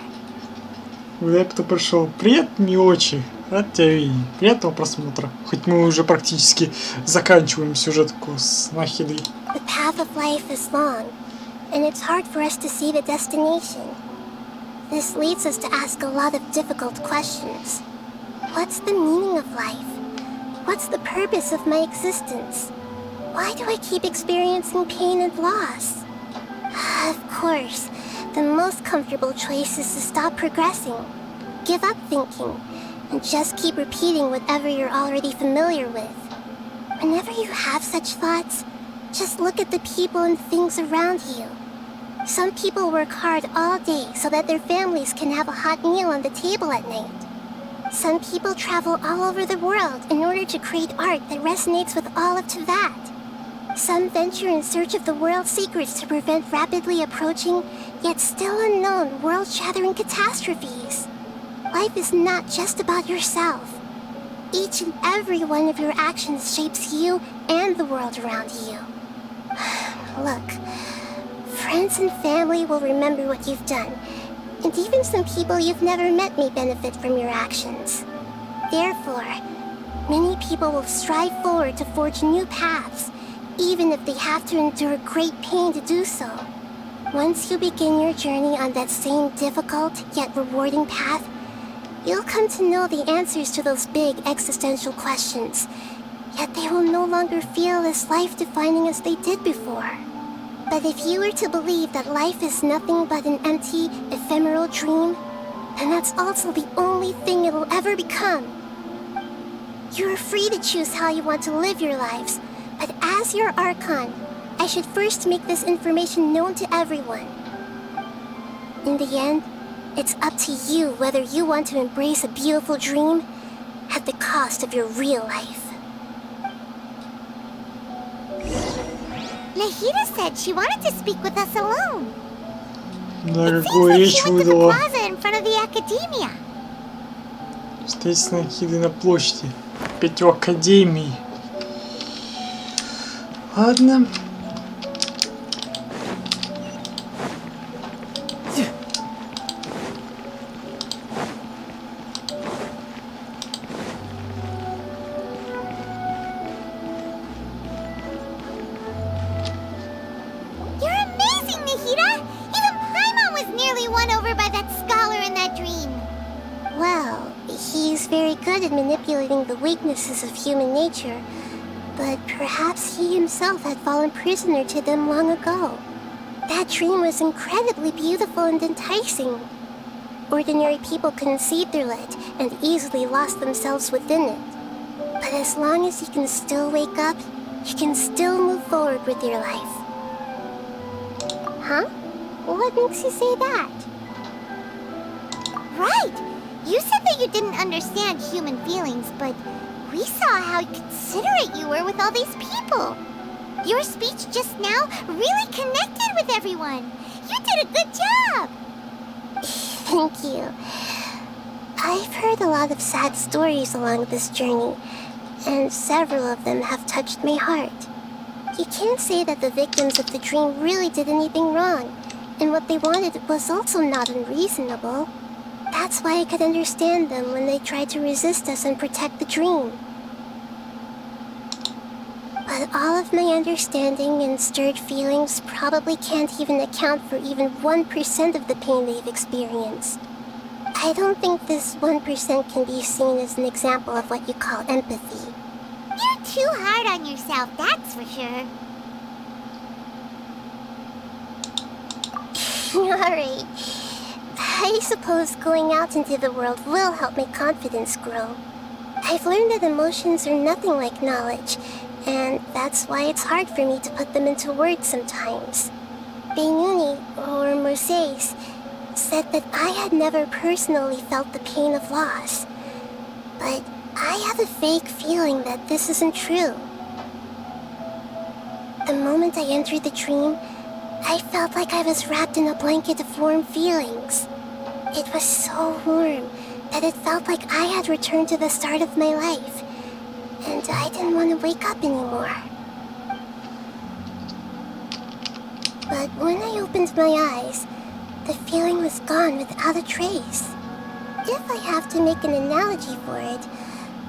Speaker 3: Кто прошел. Привет, миочи. Хотя и приятного просмотра. Хоть мы уже практически заканчиваем сюжетку с Нахидой.
Speaker 12: The path of life is long, and it's hard for us to see the destination. This leads us to ask a lot of difficult questions. What's the meaning of life? What's the purpose of my existence? Why do I keep experiencing pain and loss? Of course, the most comfortable choice is to stop progressing, give up thinking, and just keep repeating whatever you're already familiar with. Whenever you have such thoughts, just look at the people and things around you. Some people work hard all day so that their families can have a hot meal on the table at night. Some people travel all over the world in order to create art that resonates with all of Teyvat. Some venture in search of the world's secrets to prevent rapidly approaching, yet still unknown, world-shattering catastrophes. Life is not just about yourself. Each and every one of your actions shapes you and the world around you. Look, friends and family will remember what you've done, and even some people you've never met may benefit from your actions. Therefore, many people will strive forward to forge new paths, even if they have to endure great pain to do so. Once you begin your journey on that same difficult yet rewarding path, you'll come to know the answers to those big existential questions, yet they will no longer feel as life-defining as they did before. But if you were to believe that life is nothing but an empty, ephemeral dream, then that's also the only thing it will ever become. You are free to choose how you want to live your lives, but as your Archon, I should first make this information known to everyone. In the end, it's up to you whether you want to embrace a beautiful dream at the cost of your real life.
Speaker 5: Nahida said she wanted to speak with us alone.
Speaker 3: Да,
Speaker 5: It seems
Speaker 3: какую
Speaker 5: like
Speaker 3: речь
Speaker 5: she went to the
Speaker 3: выдала.
Speaker 5: plaza in front of the Academia.
Speaker 3: Встретиться с Нахидой на площади. Опять у Академии. Ладно.
Speaker 12: Manipulating the weaknesses of human nature, but perhaps he himself had fallen prisoner to them long ago. That dream was incredibly beautiful and enticing. Ordinary people couldn't see through it and easily lost themselves within it. But as long as you can still wake up, you can still move forward with your life. Huh? What makes you say that?
Speaker 5: Right! You said that you didn't understand human feelings, but we saw how considerate you were with all these people. Your speech just now really connected with everyone. You did a good job.
Speaker 12: Thank you. I've heard a lot of sad stories along this journey, and several of them have touched my heart. You can't say that the victims of the dream really did anything wrong, and what they wanted was also not unreasonable. That's why I could understand them when they tried to resist us and protect the dream. But all of my understanding and stirred feelings probably can't even account for even 1% of the pain they've experienced. I don't think this 1% can be seen as an example of what you call empathy.
Speaker 5: You're too hard on yourself, that's for sure.
Speaker 12: Alright. I suppose going out into the world will help my confidence grow. I've learned that emotions are nothing like knowledge, and that's why it's hard for me to put them into words sometimes. Benyuni, or Moses, said that I had never personally felt the pain of loss. But I have a vague feeling that this isn't true. The moment I entered the dream, I felt like I was wrapped in a blanket of warm feelings. It was so warm that it felt like I had returned to the start of my life, and I didn't want to wake up anymore. But when I opened my eyes, the feeling was gone without a trace. If I have to make an analogy for it,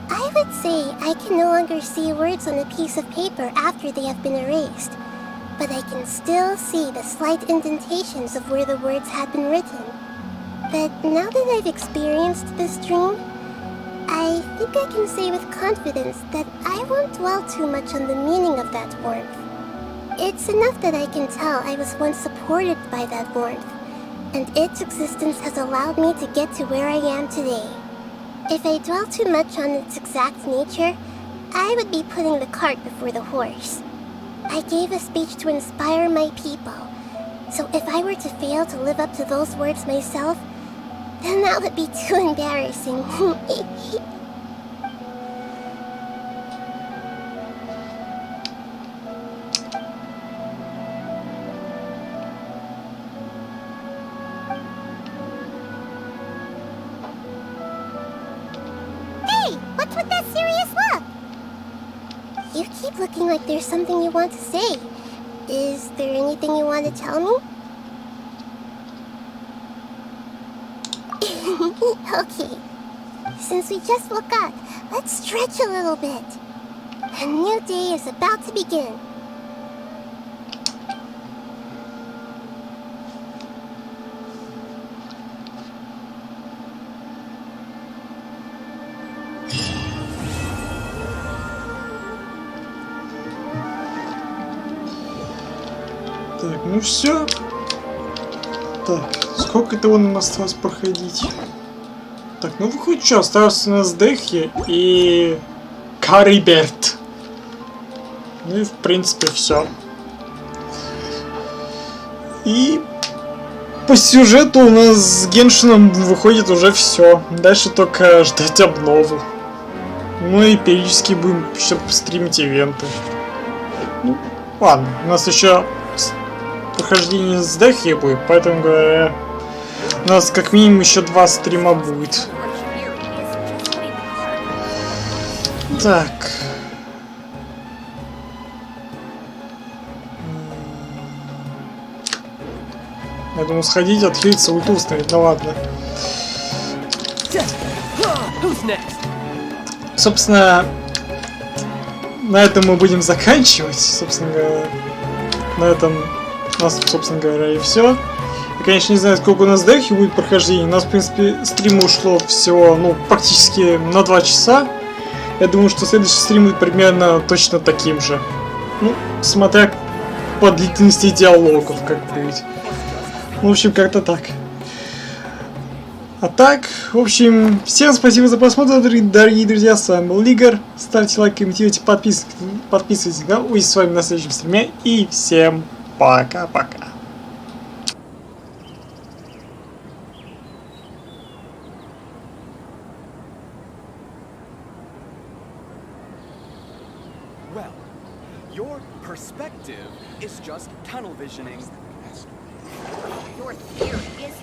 Speaker 12: I would say I can no longer see words on a piece of paper after they have been erased, but I can still see the slight indentations of where the words had been written. But now that I've experienced this dream, I think I can say with confidence that I won't dwell too much on the meaning of that warmth. It's enough that I can tell I was once supported by that warmth, and its existence has allowed me to get to where I am today. If I dwell too much on its exact nature, I would be putting the cart before the horse. I gave a speech to inspire my people, so if I were to fail to live up to those words myself, then that would be too embarrassing. Hey, what's with that serious look? You keep looking like there's something you want to say. Is there anything you want to tell me? Okay. Since we just woke up, let's stretch a little bit. A new day is about to begin.
Speaker 3: Так, ну все. Так, сколько это он осталось проходить? Так, ну выходит, что остался у нас Дехи и Кариберт. Ну и в принципе все. И по сюжету у нас с Геншином выходит уже все. Дальше только ждать обнову. Ну и периодически будем еще стримить ивенты. Ну, ладно, у нас еще прохождение с Дехи будет, поэтому говоря, у нас как минимум еще 2 стрима будет. Так. Я думаю сходить, отхилиться, ульту установить, ну ладно. Собственно, на этом мы будем заканчивать, собственно говоря. На этом у нас, собственно говоря, и все. Я, конечно, не знаю, сколько у нас Дехи будет прохождение. У нас, в принципе, стрима ушло всего, ну, практически на 2 часа. Я думаю, что следующий стрим будет примерно точно таким же. Ну, смотря по длительности диалогов, как будет. Ну, в общем, как-то так. А так, в общем, всем спасибо за просмотр, дорогие друзья. С вами был Лигар. Ставьте лайк, комментируйте, подписывайтесь. Да? Увидимся с вами на следующем стриме. И всем пока-пока.
Speaker 2: Well, your perspective is just tunnel visioning. Your theory is